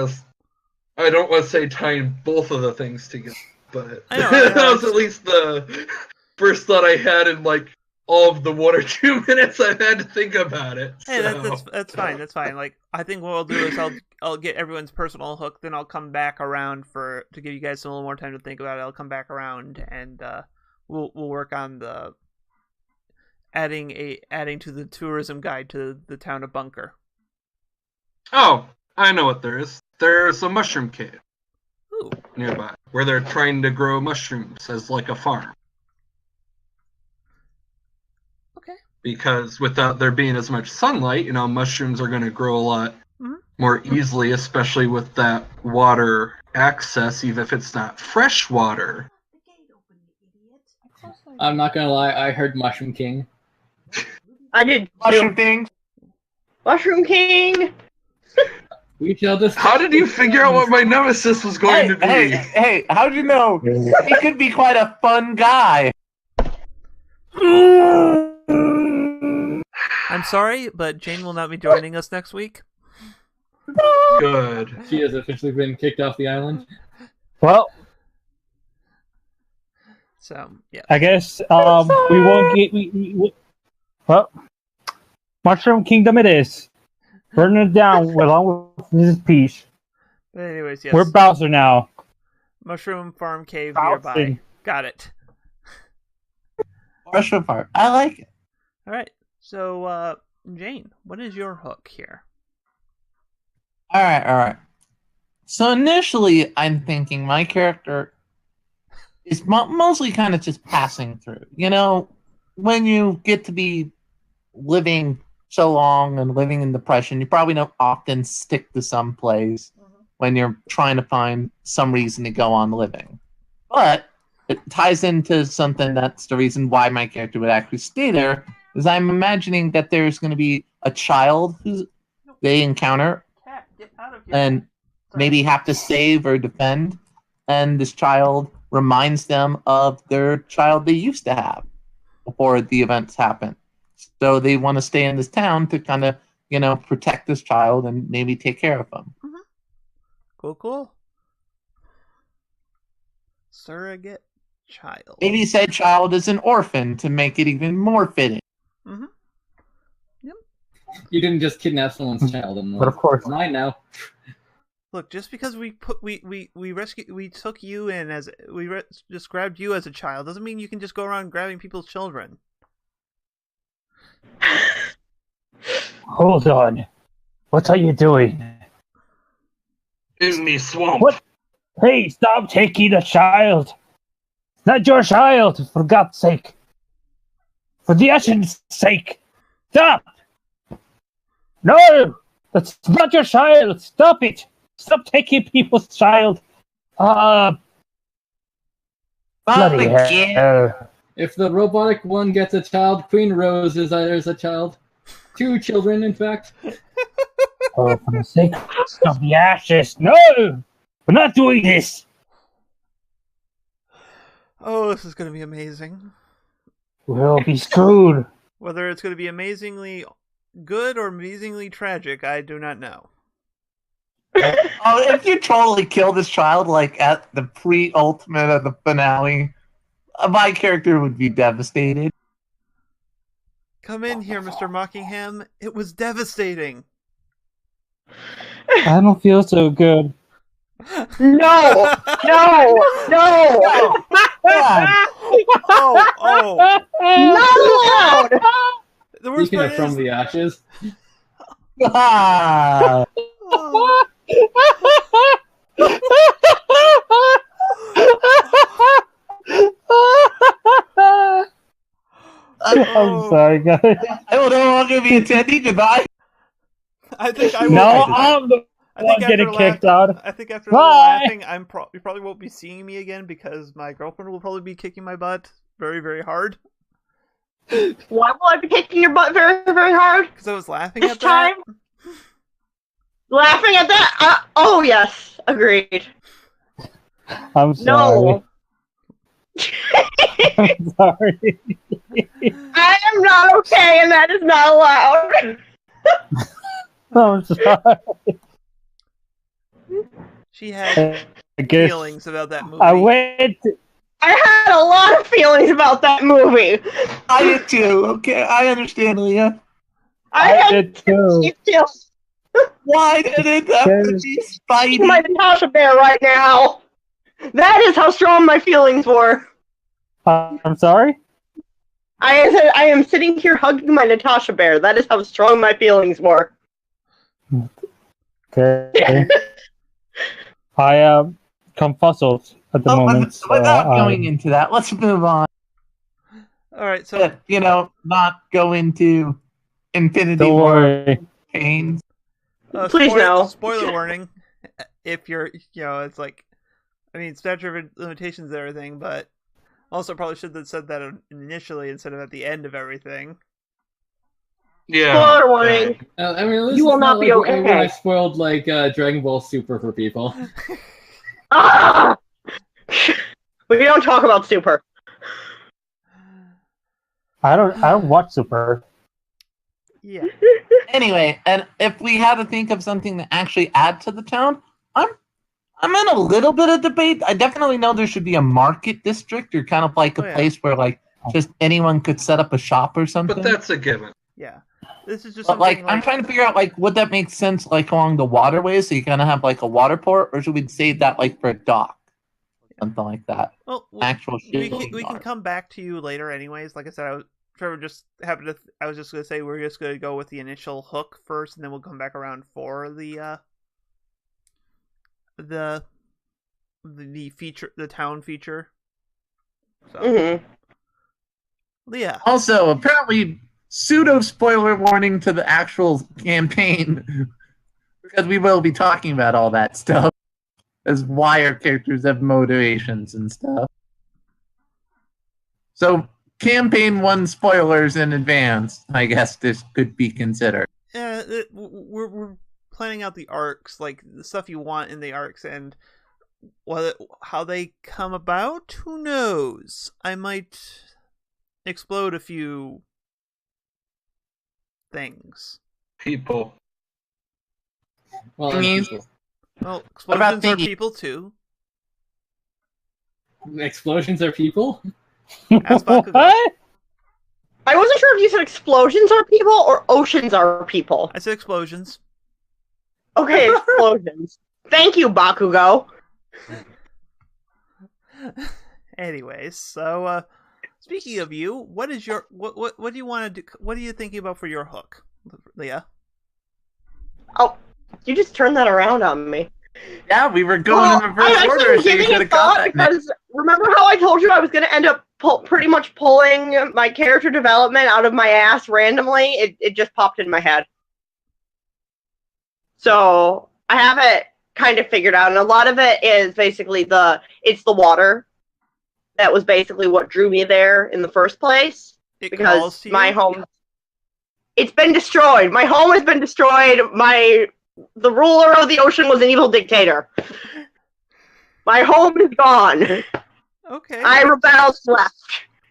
I don't want to say tying both of the things together, but I know. that was at least the first thought I had in all of the 1 or 2 minutes I've had to think about it. Hey, so. that's fine. That's fine. I think what I'll do is I'll get everyone's personal hook, then I'll come back around to give you guys a little more time to think about it. I'll come back around and we'll work on the adding to the tourism guide to the town of Bunker. Oh, I know what there is. There's a mushroom cave. Ooh. Nearby, where they're trying to grow mushrooms as a farm. Okay. Because without there being as much sunlight, mushrooms are going to grow a lot more easily, especially with that water access, even if it's not fresh water. I'm not gonna lie, I heard Mushroom King. I did Mushroom too. things. Mushroom King! We shall discuss. How did you figure out what my nemesis was going to be? Hey, how'd you know? He could be quite a fun guy. I'm sorry, but Jane will not be joining us next week. Good. She has officially been kicked off the island. Well, So, yeah. I guess we won't get. Well, Mushroom Kingdom it is. Burn it down along with Mrs. Peach. But anyways, yes. We're Bowser now. Mushroom Farm Cave Bouncing. nearby. Got it. Mushroom part. I like it. Alright. So, Jane, what is your hook here? All right. So initially, I'm thinking my character is mostly kind of just passing through. You know, when you get to be living so long and living in depression, you probably don't often stick to some place when you're trying to find some reason to go on living. But it ties into something that's the reason why my character would actually stay there, is I'm imagining that there's going to be a child who they encounter Cat, get out of here. and maybe have to save or defend, and this child reminds them of their child they used to have before the events happen. So they want to stay in this town to kind of, protect this child and maybe take care of him. Cool. Surrogate child. Maybe said child is an orphan to make it even more fitting. Mm-hmm. Yep. You didn't just kidnap someone's child, and But of course. it's mine now. Look, just because we took you in as just grabbed you as a child doesn't mean you can just go around grabbing people's children. Hold on. What are you doing? In the swamp. What? Hey, stop taking the child. It's not your child, for God's sake. For the Ashen's sake. Stop! No! That's not your child. Stop it. Stop taking people's child. Bloody hell. If the robotic one gets a child, Queen Rose is there's a child. 2 children, in fact. Oh, for the sake of the Ashes. No! We're not doing this. Oh, this is going to be amazing. We'll be screwed. Whether it's going to be amazingly good or amazingly tragic, I do not know. If you totally kill this child, like at the pre-ultimate of the finale, my character would be devastated. Come in here, Mr. Mockingham. It was devastating. I don't feel so good. No! God. Oh. Not allowed! The worst Speaking part of From is... the Ashes, Ah. Oh. I'm sorry, guys. I will no longer be attending. Goodbye. I think I will. No, I'm the I think one getting after kicked out. I think after Bye. laughing, you probably won't be seeing me again because my girlfriend will probably be kicking my butt very, very hard. Why will I be kicking your butt very, very hard? Because I was laughing This at that. time? Laughing at that? Oh, yes. Agreed. I'm sorry. No. I'm sorry. I am not okay, and that is not allowed. I'm sorry. She had I guess feelings about that movie. I went. I had a lot of feelings about that movie. I did too. Okay, I understand, Leah. I did too. feelings. Why did it have to be Spidey? My Natasha Bear right now. That is how strong my feelings were. I'm sorry. I am sitting here hugging my Natasha Bear. That is how strong my feelings were. Okay. I am confuzzled at the moment. So, Without going into that, let's move on. All right, so Not go into Infinity don't War worry. pains. Please no. Spoiler warning. if you're, it's like, I mean, statute of limitations and everything, but also probably should have said that initially instead of at the end of everything. Yeah. Spoiler warning. I mean, at least You will it's not be like when I okay. spoiled like Dragon Ball Super for people. Ah! We don't talk about Super. I don't watch Super. Yeah. Anyway, and if we had to think of something to actually add to the town, I'm in a little bit of debate. I definitely know there should be a market district or kind of like a place where like just anyone could set up a shop or something. But that's a given. Yeah. This is just But something like I'm trying to figure out like would that make sense like along the waterways so you kind of have like a water port, or should we save that like for a dock, something like that? Well, Actual we shipping can come back to you later, anyways. Like I said, Trevor just happened to. I was just gonna say we're just gonna go with the initial hook first, and then we'll come back around for the feature, the town feature. So, yeah. Also, apparently, pseudo spoiler warning to the actual campaign because we will be talking about all that stuff as why our characters have motivations and stuff. So, campaign 1 spoilers in advance. I guess this could be considered. Yeah, we're planning out the arcs, like the stuff you want in the arcs, and how they come about. Who knows? I might explode a few things. People. Well, Thingies. Well, explosions are thingy? people too. explosions are people. Ask Bakugo. What? I wasn't sure if you said explosions are people or oceans are people. I said explosions. Okay, explosions. Thank you, Bakugo. Anyways, so speaking of you, what is your what do you want to do? What are you thinking about for your hook, Leah? Oh, you just turned that around on me. Yeah, we were going in reverse I order, was so you giving should it have got thought that. Next. because remember how I told you I was going to end up pretty much pulling my character development out of my ass randomly? It just popped in my head. So I have it kind of figured out, and a lot of it is basically it's the water. That was basically what drew me there in the first place. It calls Because to you? my home, it's been destroyed. My home has been destroyed. The ruler of the ocean was an evil dictator. My home is gone. Okay. I rebelled and left.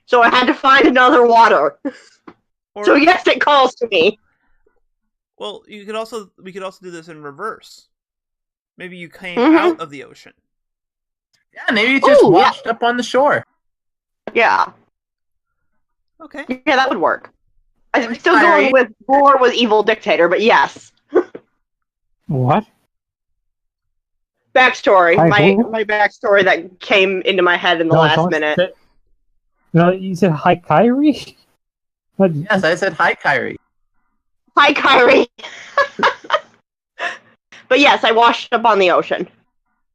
So I had to find another water. So yes, it calls to me. Well, we could also do this in reverse. Maybe you came out of the ocean. Yeah, maybe you just washed up on the shore. Yeah. Okay. Yeah, that would work. I'm still going with war with evil dictator, but yes. What? Backstory. Hi, My backstory that came into my head in the last minute. No, you said hi, Kyrie? What? Yes, I said hi, Kyrie. Hi, Kyrie. But yes, I washed up on the ocean.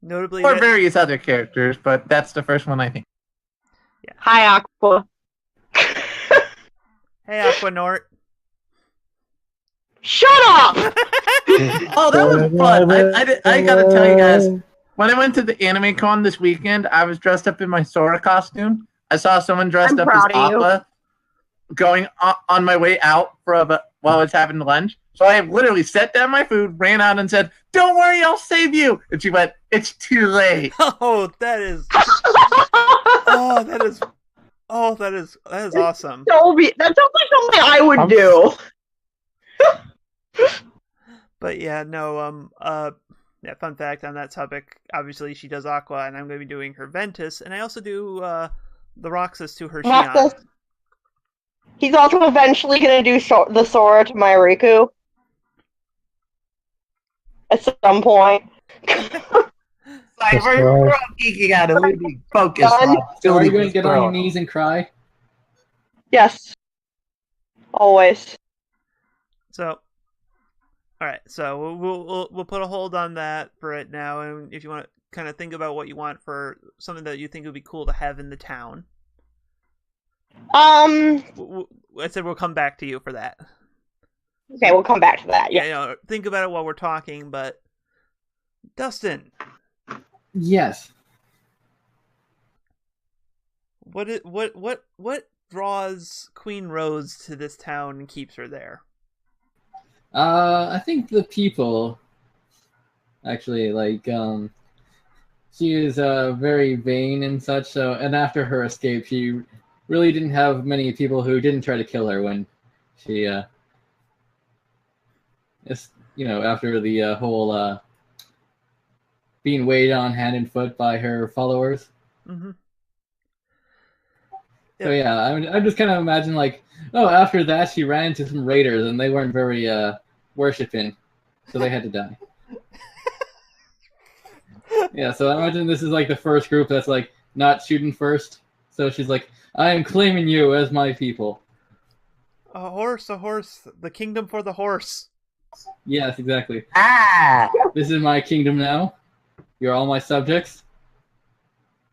Notably, Or various other characters, but that's the first one I think. Yeah. Hi, Aqua. Hey, Aquanort. Shut up! Oh, that was fun. I gotta tell you guys, when I went to the anime con this weekend, I was dressed up in my Sora costume. I saw someone dressed up as Aqua going on my way out while I was having lunch. So I literally set down my food, ran out, and said, "Don't worry, I'll save you." And she went, "It's too late." Oh, that is awesome. That sounds like something I would do. But yeah, no, yeah, fun fact on that topic. Obviously, she does Aqua, and I'm going to be doing her Ventus, and I also do the Roxas to her Shion. He's also eventually going to do the Sora to my Riku. At some point. Like, we're all geeking out and we focus. So are you going to get on your knees and cry? Yes. Always. So, all right. So we'll put a hold on that for it now, and if you want to kind of think about what you want for something that you think would be cool to have in the town. I said we'll come back to you for that. Okay, we'll come back to that. Yeah. Think about it while we're talking, but Dustin, Yes. what draws Queen Rose to this town and keeps her there? I think the people actually she is very vain and such. So, and after her escape, she really didn't have many people who didn't try to kill her when she, after the whole being weighed on hand and foot by her followers. Mm-hmm. So yeah, I'm just kind of imagine after that she ran into some raiders and they weren't very worshiping, so they had to die. Yeah, so I imagine this is like the first group that's like not shooting first. So she's like, I am claiming you as my people. A horse, the kingdom for the horse. Yes, exactly. Ah! This is my kingdom now. You're all my subjects.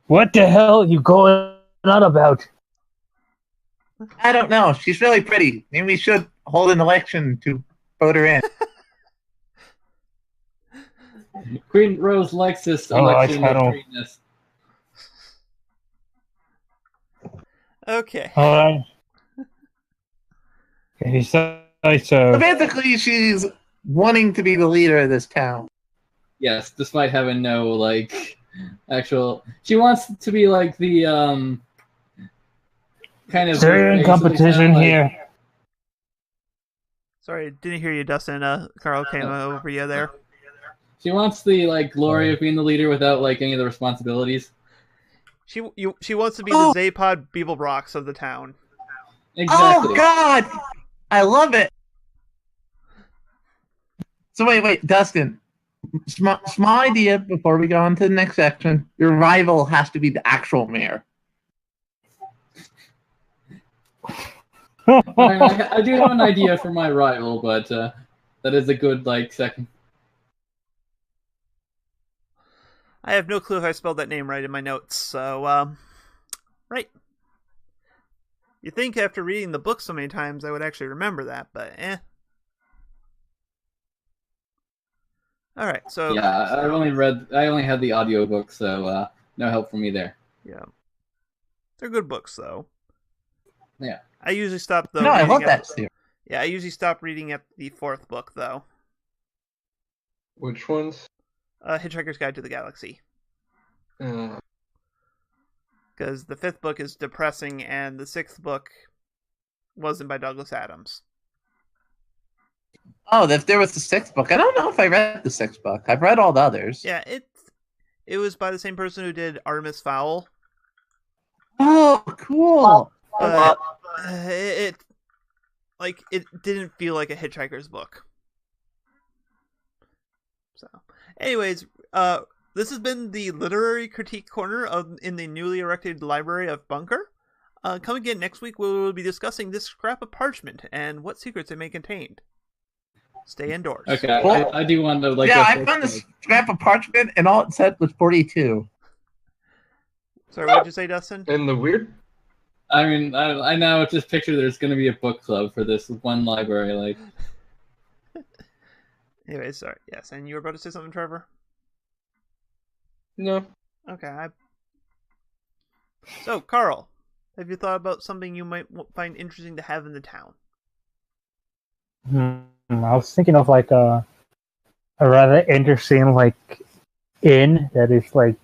What the hell are you going on about? I don't know. She's really pretty. Maybe we should hold an election to vote her in. Queen Rose likes this Oh, election I of don't- greenness. Okay. All right. Okay, so. So basically, she's wanting to be the leader of this town. Yes, despite having no actual. She wants to be like the kind of. Is there any face of the competition town, here? Sorry, didn't hear you, Dustin. Carl came over you there. She wants the glory of being the leader without any of the responsibilities. She wants to be the Zapod Beeblebrox of the town. Exactly. Oh, God! I love it! So wait, Dustin. Small idea before we go on to the next section. Your rival has to be the actual mayor. I do have an idea for my rival, but that is a good second. I have no clue if I spelled that name right in my notes, so, right. You think after reading the book so many times I would actually remember that, but Alright, so... Yeah, I only had the audiobook, so no help from me there. Yeah. They're good books, though. Yeah. I usually stop, though. No, I love that series. Yeah, I usually stop reading at the 4th book, though. Which ones? Hitchhiker's Guide to the Galaxy. Because the 5th book is depressing, and the 6th book wasn't by Douglas Adams. Oh, if there was the 6th book. I don't know if I read the 6th book. I've read all the others. Yeah, it was by the same person who did Artemis Fowl. Oh, cool. But it didn't feel like a Hitchhiker's book. So, anyways, this has been the literary critique corner in the newly erected library of Bunker. Come again next week. We will be discussing this scrap of parchment and what secrets it may contain. Stay indoors. Okay, Well, I do want to I found this scrap of parchment, and all it said was 42. Sorry, what did you say, Dustin? And the weird. I mean, I now just picture there's going to be a book club for this one library. Anyways, sorry. Yes, and you were about to say something, Trevor? No. Okay. So, Carl, have you thought about something you might find interesting to have in the town? I was thinking of a rather interesting inn that is a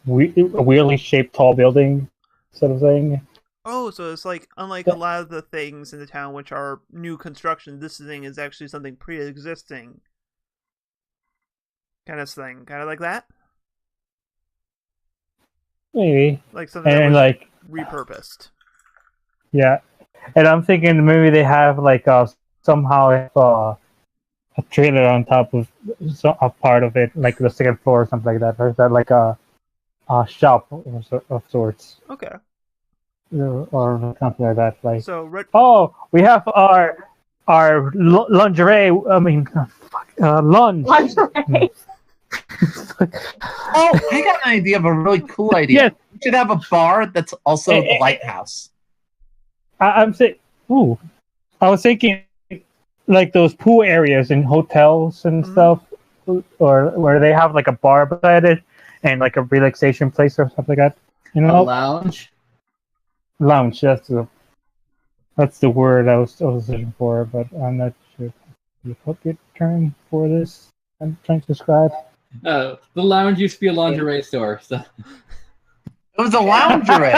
weirdly shaped tall building sort of thing. Oh, so it's unlike a lot of the things in the town which are new construction, this thing is actually something pre-existing. Kind of thing. Kind of like that? Maybe. Like something And that was repurposed. Yeah. And I'm thinking maybe they have somehow a trailer on top of a part of it, like the second floor or something like that. Or is that a shop of sorts? Okay. Or something like that. So, oh, we have our lingerie. I mean, lunch. Lingerie. Oh, I got an idea of a really cool idea. Yes. We should have a bar that's also the lighthouse. I'm saying, ooh, I was thinking those pool areas in hotels and stuff, or where they have like a bar beside it and like a relaxation place or something like that. You A know, lounge. lounge. That's the word I was searching for, but I'm not sure the appropriate term for this. I'm trying to describe. The lounge used to be a lingerie store. So. It was a lingerie.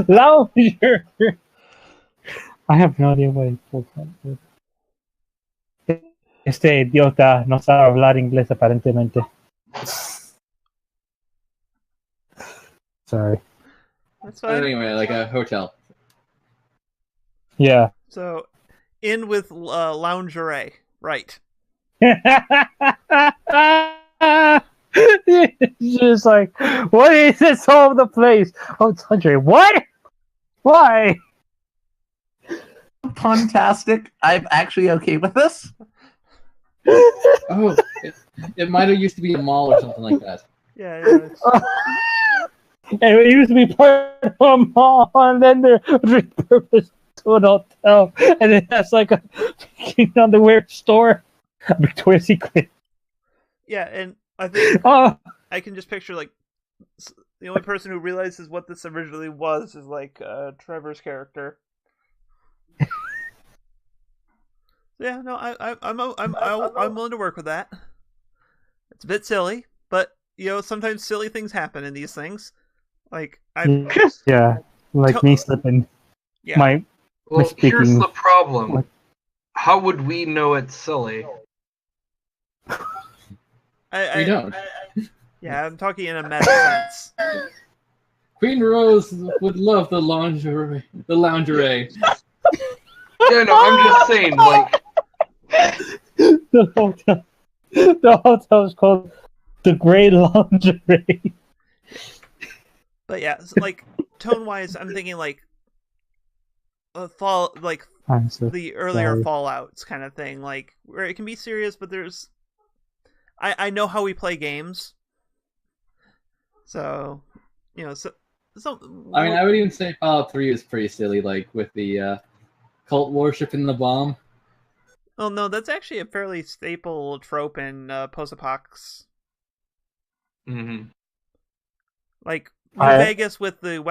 Lounger. I have no idea what it's called. Este idiota no sabe hablar inglés aparentemente. Sorry. That's fine. Anyway, like a hotel. Yeah. So, in with lingerie. Right. It's just like, what is this all over the place? Oh, it's lingerie. What? Why? Puntastic. I'm actually okay with this. Oh, it might have used to be a mall or something like that. Yeah. And it used to be part of a mall, and then they're repurposed to an hotel, and it has like a underwear store, a Victoria's Secret. Yeah, and I think Oh, I can just picture like the only person who realizes what this originally was is like Trevor's character. Yeah, no, I'm willing to work with that. It's a bit silly, but sometimes silly things happen in these things. Like yeah, like me slipping. Yeah. My Well, speaking- here's the problem. What? How would we know it's silly? We don't. Yeah, I'm talking in a meta sense. Queen Rose would love the lingerie. The lingerie. Yeah, no, I'm just saying, like, The hotel is called the Grey Lingerie. But yeah, so, like tone wise, I'm thinking like I'm so the earlier sorry. Fallouts kind of thing, like where it can be serious, but there's I know how we play games, so I mean, I would even say Fallout 3 is pretty silly, like with the cult worship in the bomb. well, no, that's actually a fairly staple trope in post-apox. mhm. Like New Vegas with the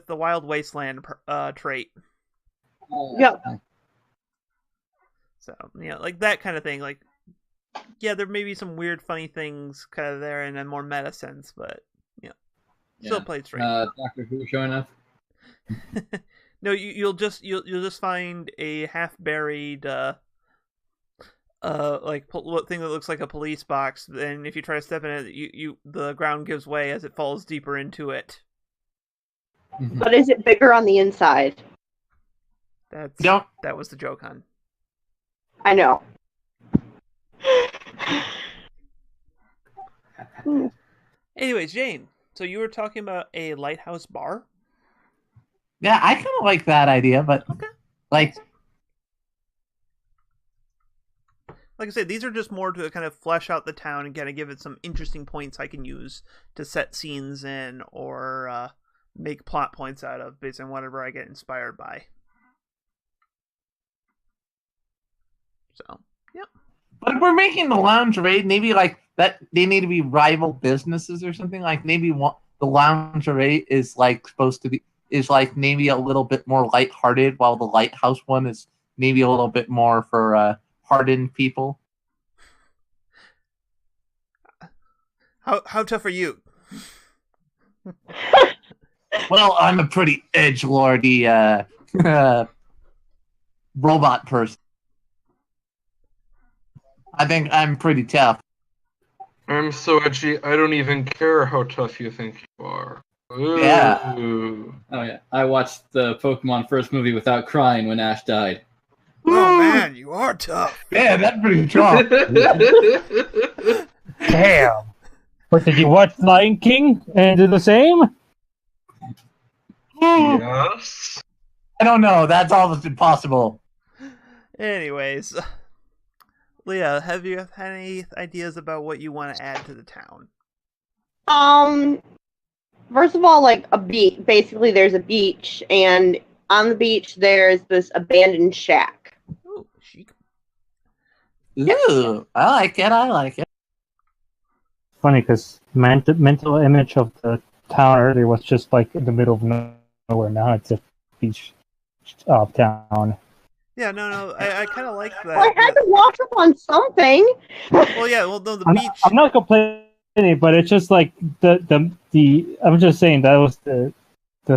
Wild Wasteland trait. Yep. So like that kind of thing. Like, yeah, there may be some weird, funny things kind of there in a more meta sense, but still played straight. Doctor Who showing up. No, you'll just find a half buried thing that looks like a police box, and if you try to step in it, the ground gives way as it falls deeper into it. But is it bigger on the inside? That was the joke, hon. I know. Anyways, Jane, so you were talking about a lighthouse bar? Yeah, I kind of like that idea, but Okay. like, Like I said, these are just more to kind of flesh out the town and kind of give it some interesting points I can use to set scenes in or make plot points out of based on whatever I get inspired by. So, yep. but if we're making the lingerie, maybe like that they need to be rival businesses or something. Like maybe the lingerie is like supposed to be like maybe a little bit more lighthearted, while the lighthouse one is maybe a little bit more for hardened people. How tough are you? Well, I'm a pretty edgelordy robot person. I think I'm pretty tough. I'm so edgy, I don't even care how tough you think you are. Yeah. Ooh. Oh yeah, I watched the Pokemon first movie without crying when Ash died. Oh man, you are tough. Yeah, that's pretty tough. Damn. But did you watch Lion King and do the same? Yes. I don't know. That's almost impossible. Anyways, Leah, have you had any ideas about what you want to add to the town? First of all, like a beach. Basically, there's a beach, and on the beach there's this abandoned shack. Ooh, chic. Ooh, I like it. I like it. Funny because mental image of the town earlier was just like in the middle of nowhere. Now it's a beach town. Yeah, no, I kind of like Well, I that. had to wash up on something. Well, yeah, well, no, the beach. I'm not complaining, but it's just like the. I'm just saying that was the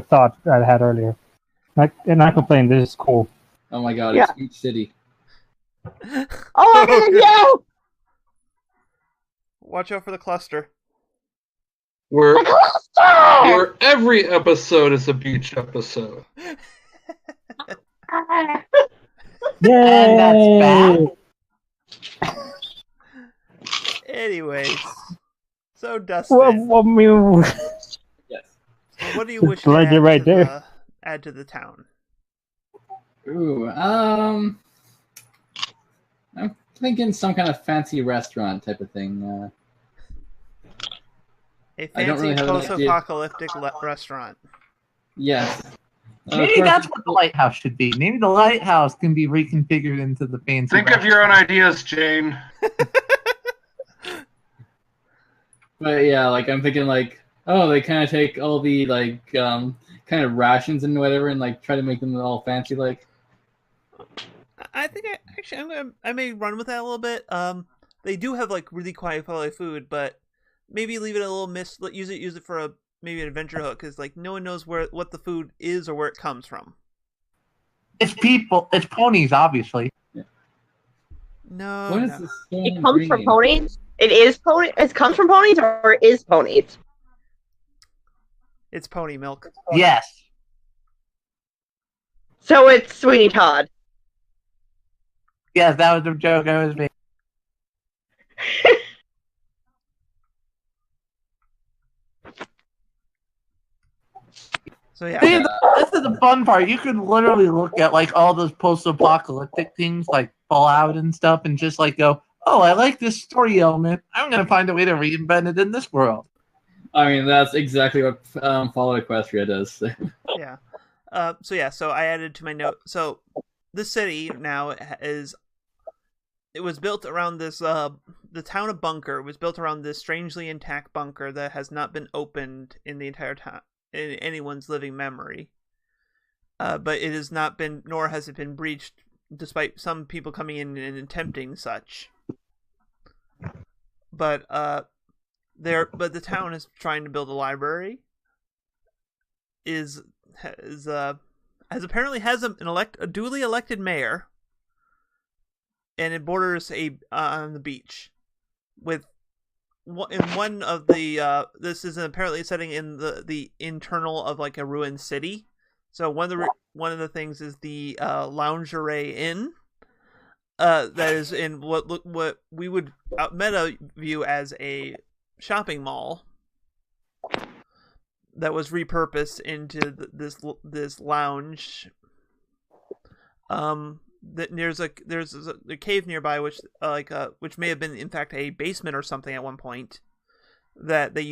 thought that I had earlier. Not complaining. This is cool. Oh my god, Yeah. it's Beach City. Oh my goodness, yeah! Watch out for the cluster. Where Cluster! where every episode is a beach episode. And that's bad. Anyways, so Dustin, Well, I mean, Yes. what do you wish to Glad add, you're right to there. add to the town? Ooh, I'm thinking some kind of fancy restaurant type of thing. A I don't fancy really have an idea. post-apocalyptic restaurant. Yes. Of Maybe course, that's what the lighthouse should be. Maybe the lighthouse can be reconfigured into the fancy. Think of your own ideas, Jane. But yeah, like I'm thinking like, oh, they kind of take all the like kind of rations and whatever, and like try to make them all fancy. Like, I think I may run with that a little bit. They do have like really quality food, but maybe leave it a little use it for maybe an adventure hook, because like no one knows what the food is or where it comes from. It's people. It's ponies, obviously. No, what is no. this? It comes from ponies? It is pony. It comes from ponies or is ponies? It's pony milk. Yes. So it's Sweeney Todd. Yes, that was the joke I was making. So yeah, See, this is the fun part. You could literally look at like all those post-apocalyptic things like Fallout and stuff, and just like go, "Oh, I like this story element. I'm gonna find a way to reinvent it in this world." I mean, that's exactly what Fallout Equestria does. yeah. So I added to my note. So the city now it was built around this the town of Bunker was built around this strangely intact bunker that has not been opened in the entire town in anyone's living memory. But it has not been, nor has it been breached, despite some people coming in and attempting such. But the town is trying to build a library. Has apparently has a duly elected mayor, and it borders on the beach. In one of the this is apparently setting in the internal of like a ruined city. So one of the things is the Lingerie Inn, that is in what we would meta view as a shopping mall that was repurposed into this lounge. There's a cave nearby which which may have been in fact a basement or something at one point, that they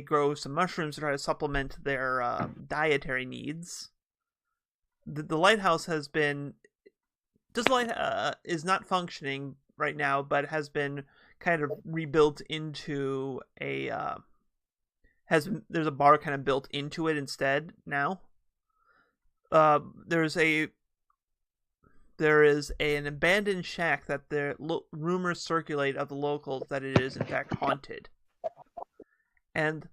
grow some mushrooms to try to supplement their dietary needs. The lighthouse is not functioning right now, but has been kind of rebuilt into there's a bar kind of built into it instead now. There is an abandoned shack that rumors circulate of the locals that it is in fact haunted. And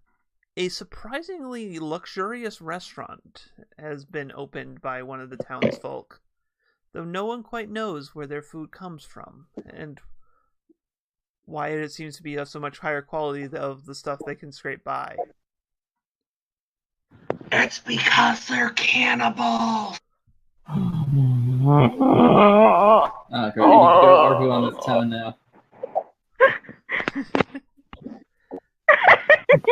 a surprisingly luxurious restaurant has been opened by one of the townsfolk, though no one quite knows where their food comes from and why it seems to be of so much higher quality of the stuff they can scrape by. It's because they're cannibals. Oh, great. You need to go RP on this town now.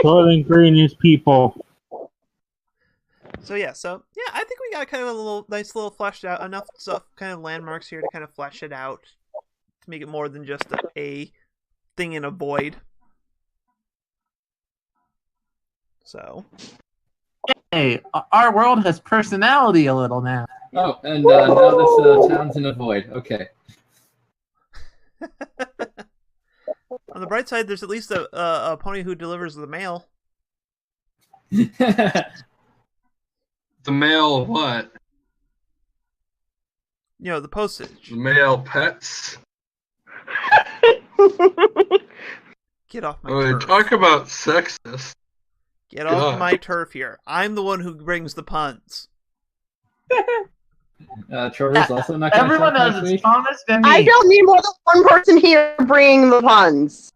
Soylent Green is people. So yeah, I think we got kind of a nice little fleshed out enough stuff, kind of landmarks here to kind of flesh it out, to make it more than just a thing in a void. So, Hey, our world has personality a little now. Oh, and now this town's in a void. Okay. On the bright side, there's at least a pony who delivers the mail. The male what? You know, the postage. The male pets? Get off my Oh, turf. talk about sexist. Get off God. my turf here. I'm the one who brings the puns. Trevor's also not going to Everyone talk knows next it's week. Thomas and me. I don't need more than one person here bringing the puns.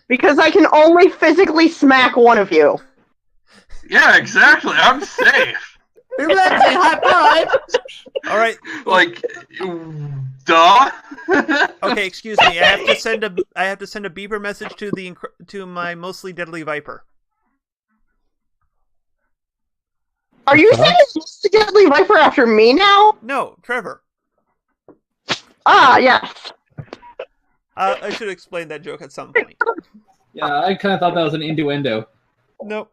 Because I can only physically smack one of you. Yeah, exactly. I'm safe. Exactly. High five. All right. Like, duh. Okay, excuse me. I have to send a beeper message to my mostly deadly viper. Are you saying it's the Deadly Viper after me now? No, Trevor. Ah, yes. I should explain that joke at some point. Yeah, I kind of thought that was an innuendo. Nope.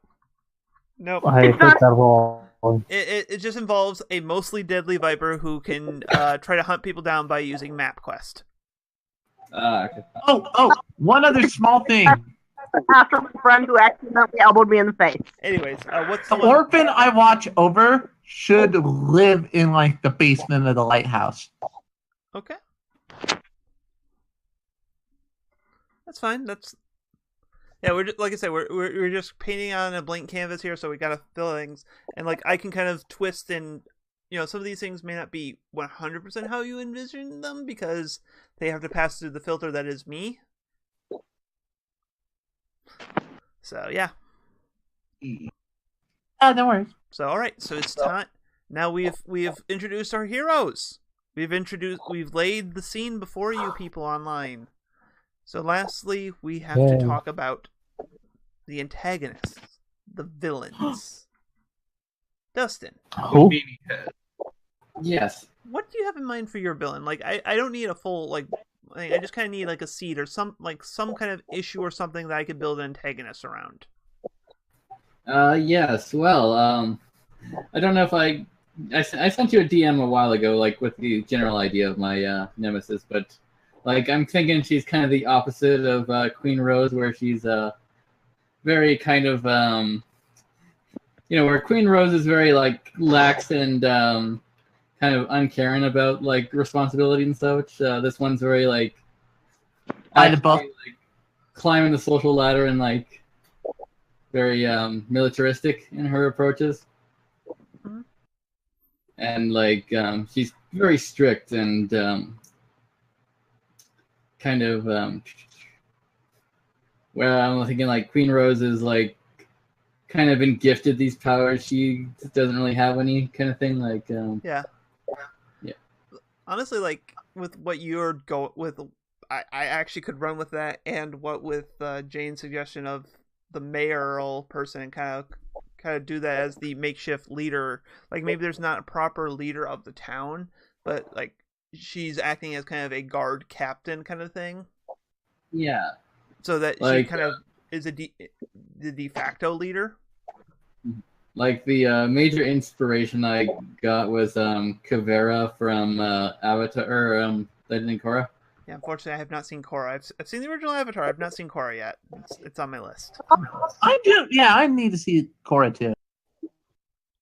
I hate that wrong. It just involves a mostly deadly viper who can try to hunt people down by using MapQuest. Okay. Oh, one other small thing. After my friend who accidentally elbowed me in the face. Anyways, what's The the one? orphan I watch over should live in like the basement of the lighthouse. Okay. That's fine. We're just, like I said, we're just painting on a blank canvas here, so we gotta fill things, and like I can kind of twist and some of these things may not be 100% how you envision them because they have to pass through the filter that is me. So yeah. No worries. So all right. So it's time. Now we've introduced our heroes. We've laid the scene before you people online. So lastly, we have to talk about the antagonists, the villains. Dustin. Who? Beanie head. Yes. What do you have in mind for your villain? Like, I don't need a full I just kind of need like a seed or some kind of issue or something that I could build an antagonist around. Yes. Well, I don't know if I sent you a DM a while ago, like with the general idea of my nemesis, but like I'm thinking she's kind of the opposite of Queen Rose, where she's very kind of where Queen Rose is very like lax and kind of uncaring about like responsibility and such. This one's very like like climbing the social ladder and like very militaristic in her approaches. Mm-hmm. And like she's very strict and kind of where I'm thinking like Queen Rose is like kind of been gifted these powers. She doesn't really have any kind of thing. Like yeah. Honestly, like with what you're with, I actually could run with that, and what with Jane's suggestion of the mayoral person and kind of do that as the makeshift leader. Like maybe there's not a proper leader of the town, but like she's acting as kind of a guard captain kind of thing. Yeah. So that like, she kind of is the de facto leader. Like the major inspiration I got was Kavera from Avatar or Legend of Korra. Yeah, unfortunately, I have not seen Korra. I've seen the original Avatar. I've not seen Korra yet. It's on my list. I do. Yeah, I need to see Korra too.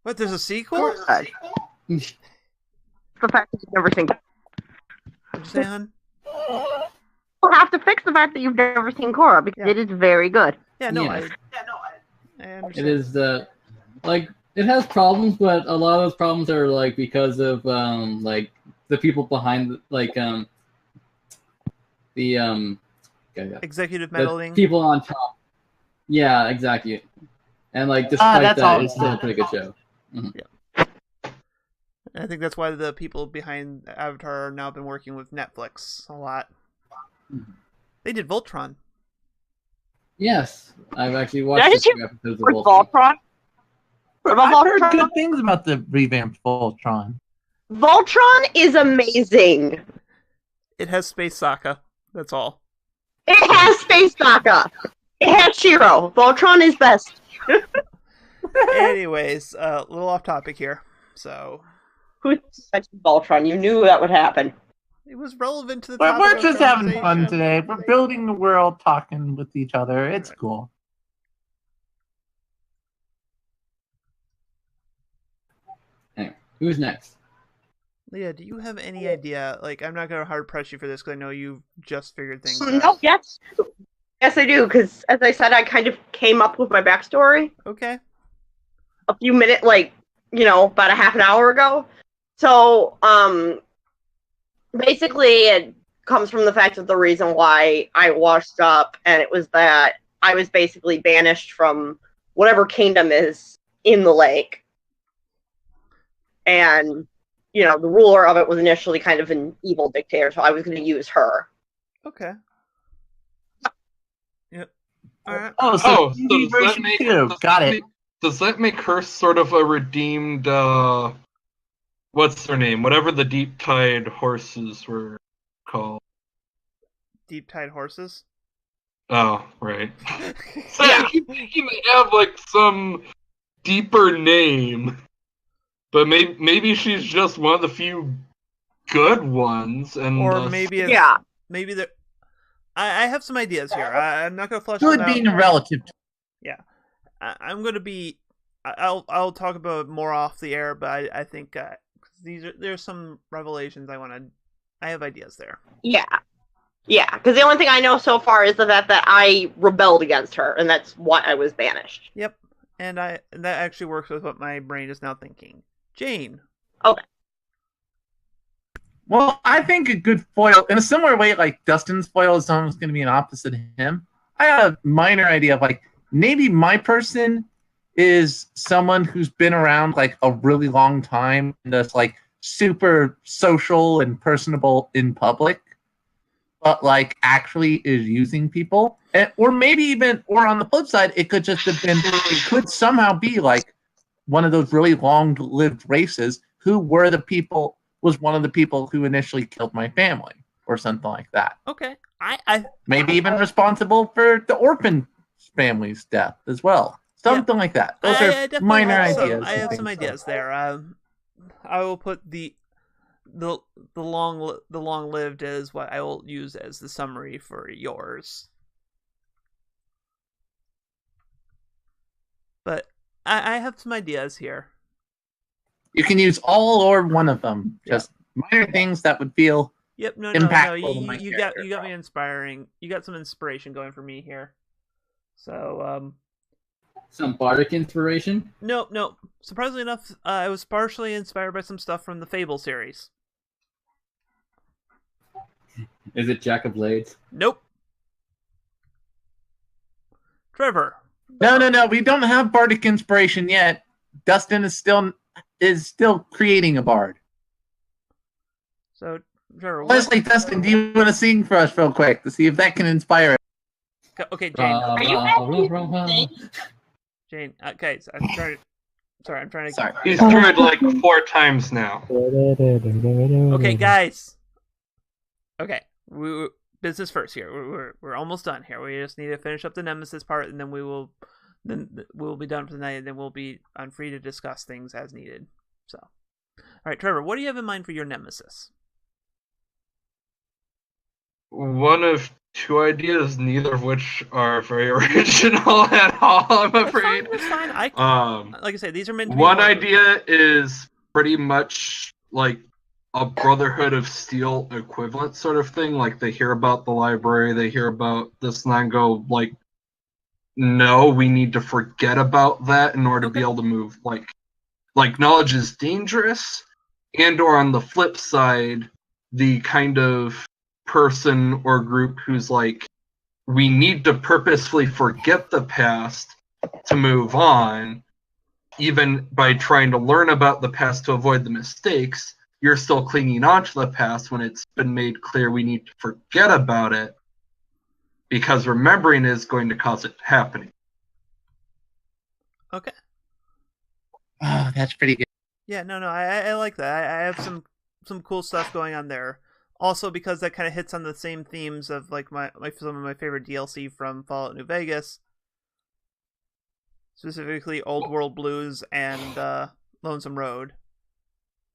What? There's a sequel? The fact that you've never seen. What'd you say, hon? You'll have to fix the fact that you've never seen Korra because it is very good. Yeah, no, Yeah. I understand. It is like it has problems, but a lot of those problems are like because of like the people behind Executive the meddling. people on top. Yeah, exactly. And like despite that's that, all. it's still a pretty good show. I think that's why the people behind Avatar are now been working with Netflix a lot. They did Voltron. Yes, I've actually Did I watched a just few hear episodes of with Voltron. Voltron? I've heard good things about the revamped Voltron. Voltron is amazing. It has Space Sokka. That's all. It has Space Sokka. It has Shiro. Voltron is best. Anyways, a little off topic here. So, Who mentioned Voltron? You knew that would happen. It was relevant to the But topic we're of just having fun conversation. today. We're building the world, talking with each other. It's Right. cool. Anyway, who's next? Leah, do you have any idea? Like, I'm not going to hard press you for this because I know you've just figured things out. No, yes. Yes, I do, because as I said, I kind of came up with my backstory Okay. a few minutes, about a half an hour ago. So, basically, it comes from the fact of the reason why I washed up, and it was that I was basically banished from whatever kingdom is in the lake. And, the ruler of it was initially kind of an evil dictator, so I was going to use her. Okay. Yep. All right. Oh, so So TV does that version make 2. Got it. Does that make her sort of a redeemed? What's their name? Whatever the deep tide horses were called. Deep tide horses. Oh, right. So Yeah. I keep thinking they have like some deeper name, but maybe she's just one of the few good ones, and Or maybe it's Yeah. maybe there. I have some ideas here. I'm not going to flush Good them out. being a relative. I'm going to be. I'll talk about it more off the air, but I think there's some revelations I have ideas there. Yeah. Yeah, because the only thing I know so far is that I rebelled against her, and that's why I was banished. Yep, and that actually works with what my brain is now thinking. Jane. Okay. Well, I think a good foil, in a similar way, like Dustin's foil is almost going to be an opposite of him. I had a minor idea of like maybe my person is someone who's been around like a really long time and that's like super social and personable in public, but like actually is using people. Or maybe even, or on the flip side, it could just have been, it could somehow be like one of those really long-lived races who were the people, was one of the people who initially killed my family or something like that. Okay. I Maybe even responsible for the orphan family's death as well. Something like that. Those I are definitely minor have some- ideas. I have some ideas there. I will put the long lived as what I will use as the summary for yours. But I have some ideas here. You can use all or one of them. Just minor things that would feel Yep, no. impactful to my You character. got me inspiring. You got some inspiration going for me here. So Some bardic inspiration? no. Surprisingly enough, I was partially inspired by some stuff from the Fable series. Is it Jack of Blades? Nope. Trevor. No. We don't have bardic inspiration yet. Dustin is still creating a bard. So Trevor. Honestly, Dustin, do you want to sing for us real quick to see if that can inspire it? Okay, Jane. you Jane. Okay, so I'm trying to. Sorry. he's tried like 4 times now. Okay, guys. Okay, business first here. We're almost done here. We just need to finish up the Nemesis part, and then we'll be done for the night, and then we'll be free to discuss things as needed. So, all right, Trevor, what do you have in mind for your Nemesis? One of 2 ideas, neither of which are very original at all, I'm afraid. That's fine. Like I say, these are meant to be. One idea is pretty much like a Brotherhood of Steel equivalent sort of thing. Like they hear about the library, they hear about this, and then go like, no, we need to forget about that in order to be able to move. Like knowledge is dangerous, and or on the flip side, the kind of person or group who's like, we need to purposefully forget the past to move on, even by trying to learn about the past to avoid the mistakes. You're still clinging on to the past when it's been made clear we need to forget about it, because remembering is going to cause it happening. Okay. Oh, that's pretty good. Yeah, no, I like that. I have some cool stuff going on there. Also, because that kind of hits on the same themes of like some of my favorite DLC from Fallout New Vegas, specifically Old World Blues and Lonesome Road.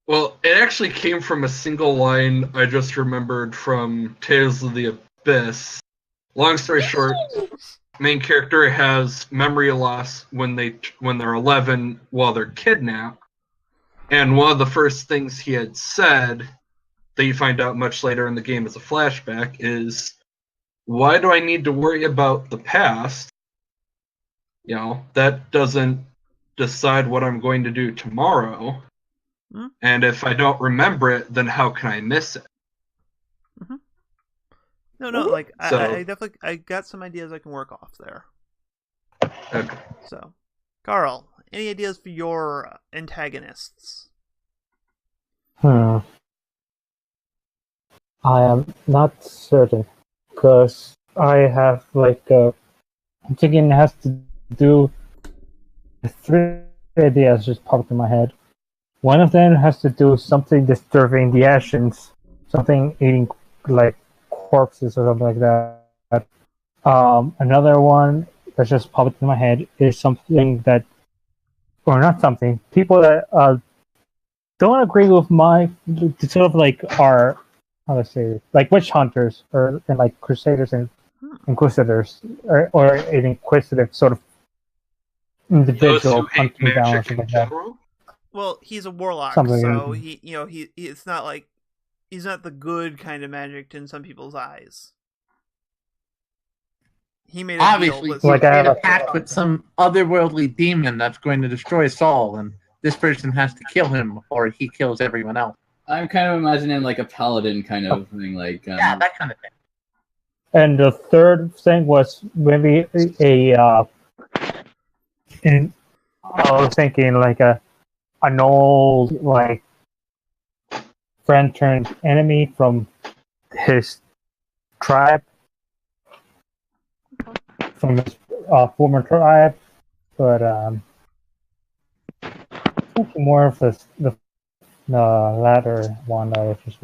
Well, it actually came from a single line I just remembered from Tales of the Abyss. Long story short, main character has memory loss when they're 11 while they're kidnapped. And one of the first things he had said that you find out much later in the game as a flashback is, why do I need to worry about the past? You know, that doesn't decide what I'm going to do tomorrow. Hmm? And if I don't remember it, then how can I miss it? No, like So- I definitely I got some ideas I can work off there. Okay. So, Carl, any ideas for your antagonists? I am not certain because I have I'm thinking it has to do with three ideas just popped in my head. One of them has to do with something disturbing the Ashens, something eating like corpses or something like that. Another one that just popped in my head is something that, or not something, people that don't agree with my sort of like our, how to say it, like witch hunters and like crusaders and inquisitors or an inquisitive sort of Those individual who hate hunting down or magic something in like that. general? Well, he's a warlock, Something so like- he it's not like he's not the good kind of magic in some people's eyes. He made a Obviously, deal he's with Like I have made a a- pact with some otherworldly demon that's going to destroy Saul, and this person has to kill him, or he kills everyone else. I'm kind of imagining like a paladin kind of thing, like Yeah, that kind of thing. And the third thing was maybe in I was thinking like an old like friend turned enemy from his tribe, from his former tribe, but more of the latter one that I just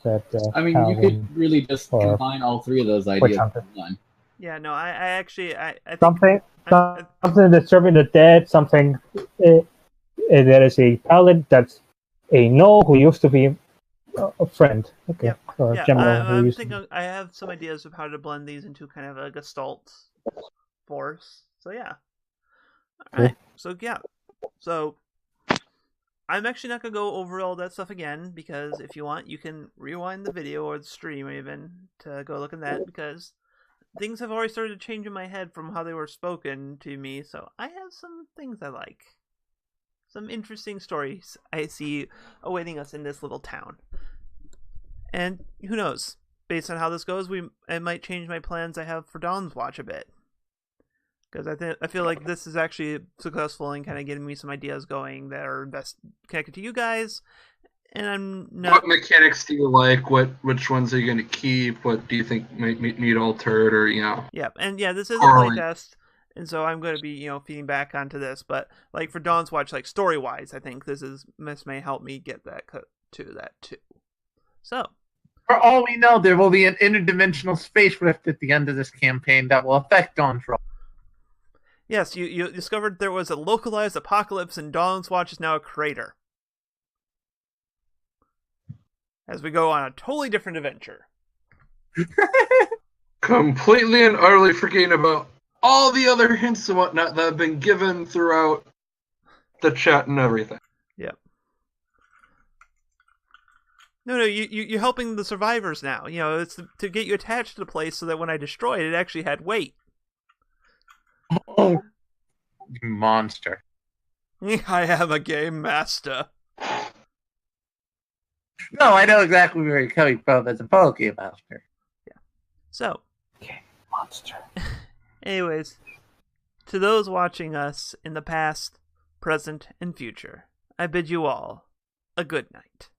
said. I mean, you paladin. could really just or combine all three of those witch ideas hunter. in one. Yeah, no, I actually I think Something, I- something disturbing the dead. Something that is a paladin that's a no who used to be a friend. Okay, Yep. or yeah, general who I'm used to thinking I have some ideas of how to blend these into kind of a gestalt force. So yeah. All right. So yeah. So I'm actually not gonna go over all that stuff again because if you want, you can rewind the video or the stream even to go look at that because things have already started to change in my head from how they were spoken to me. So I have some things I like, some interesting stories I see awaiting us in this little town. And who knows? Based on how this goes, I might change my plans I have for Dawn's Watch a bit. Because I feel like this is actually successful in kind of getting me some ideas going that are best connected to you guys. And I'm not. What mechanics do you like? Which ones are you going to keep? What do you think might need altered, or Yeah, and yeah, this is a Correlate. playtest, and so I'm going to be feeding back onto this. But like for Dawn's Watch, like story wise, I think this may help me get that to that too. So For all we know, there will be an interdimensional space rift at the end of this campaign that will affect Dawn's role. yes, you discovered there was a localized apocalypse, and Dawn's Watch is now a crater. As we go on a totally different adventure. completely and utterly forgetting about all the other hints and whatnot that have been given throughout the chat and everything? Yep. No, you're helping the survivors now. It's to get you attached to the place so that when I destroy it, it actually had weight. Oh, you monster. I am a game master. No, I know exactly where you're coming from as a Pokemon master. So, monster. anyways, to those watching us in the past, present, and future, I bid you all a good night.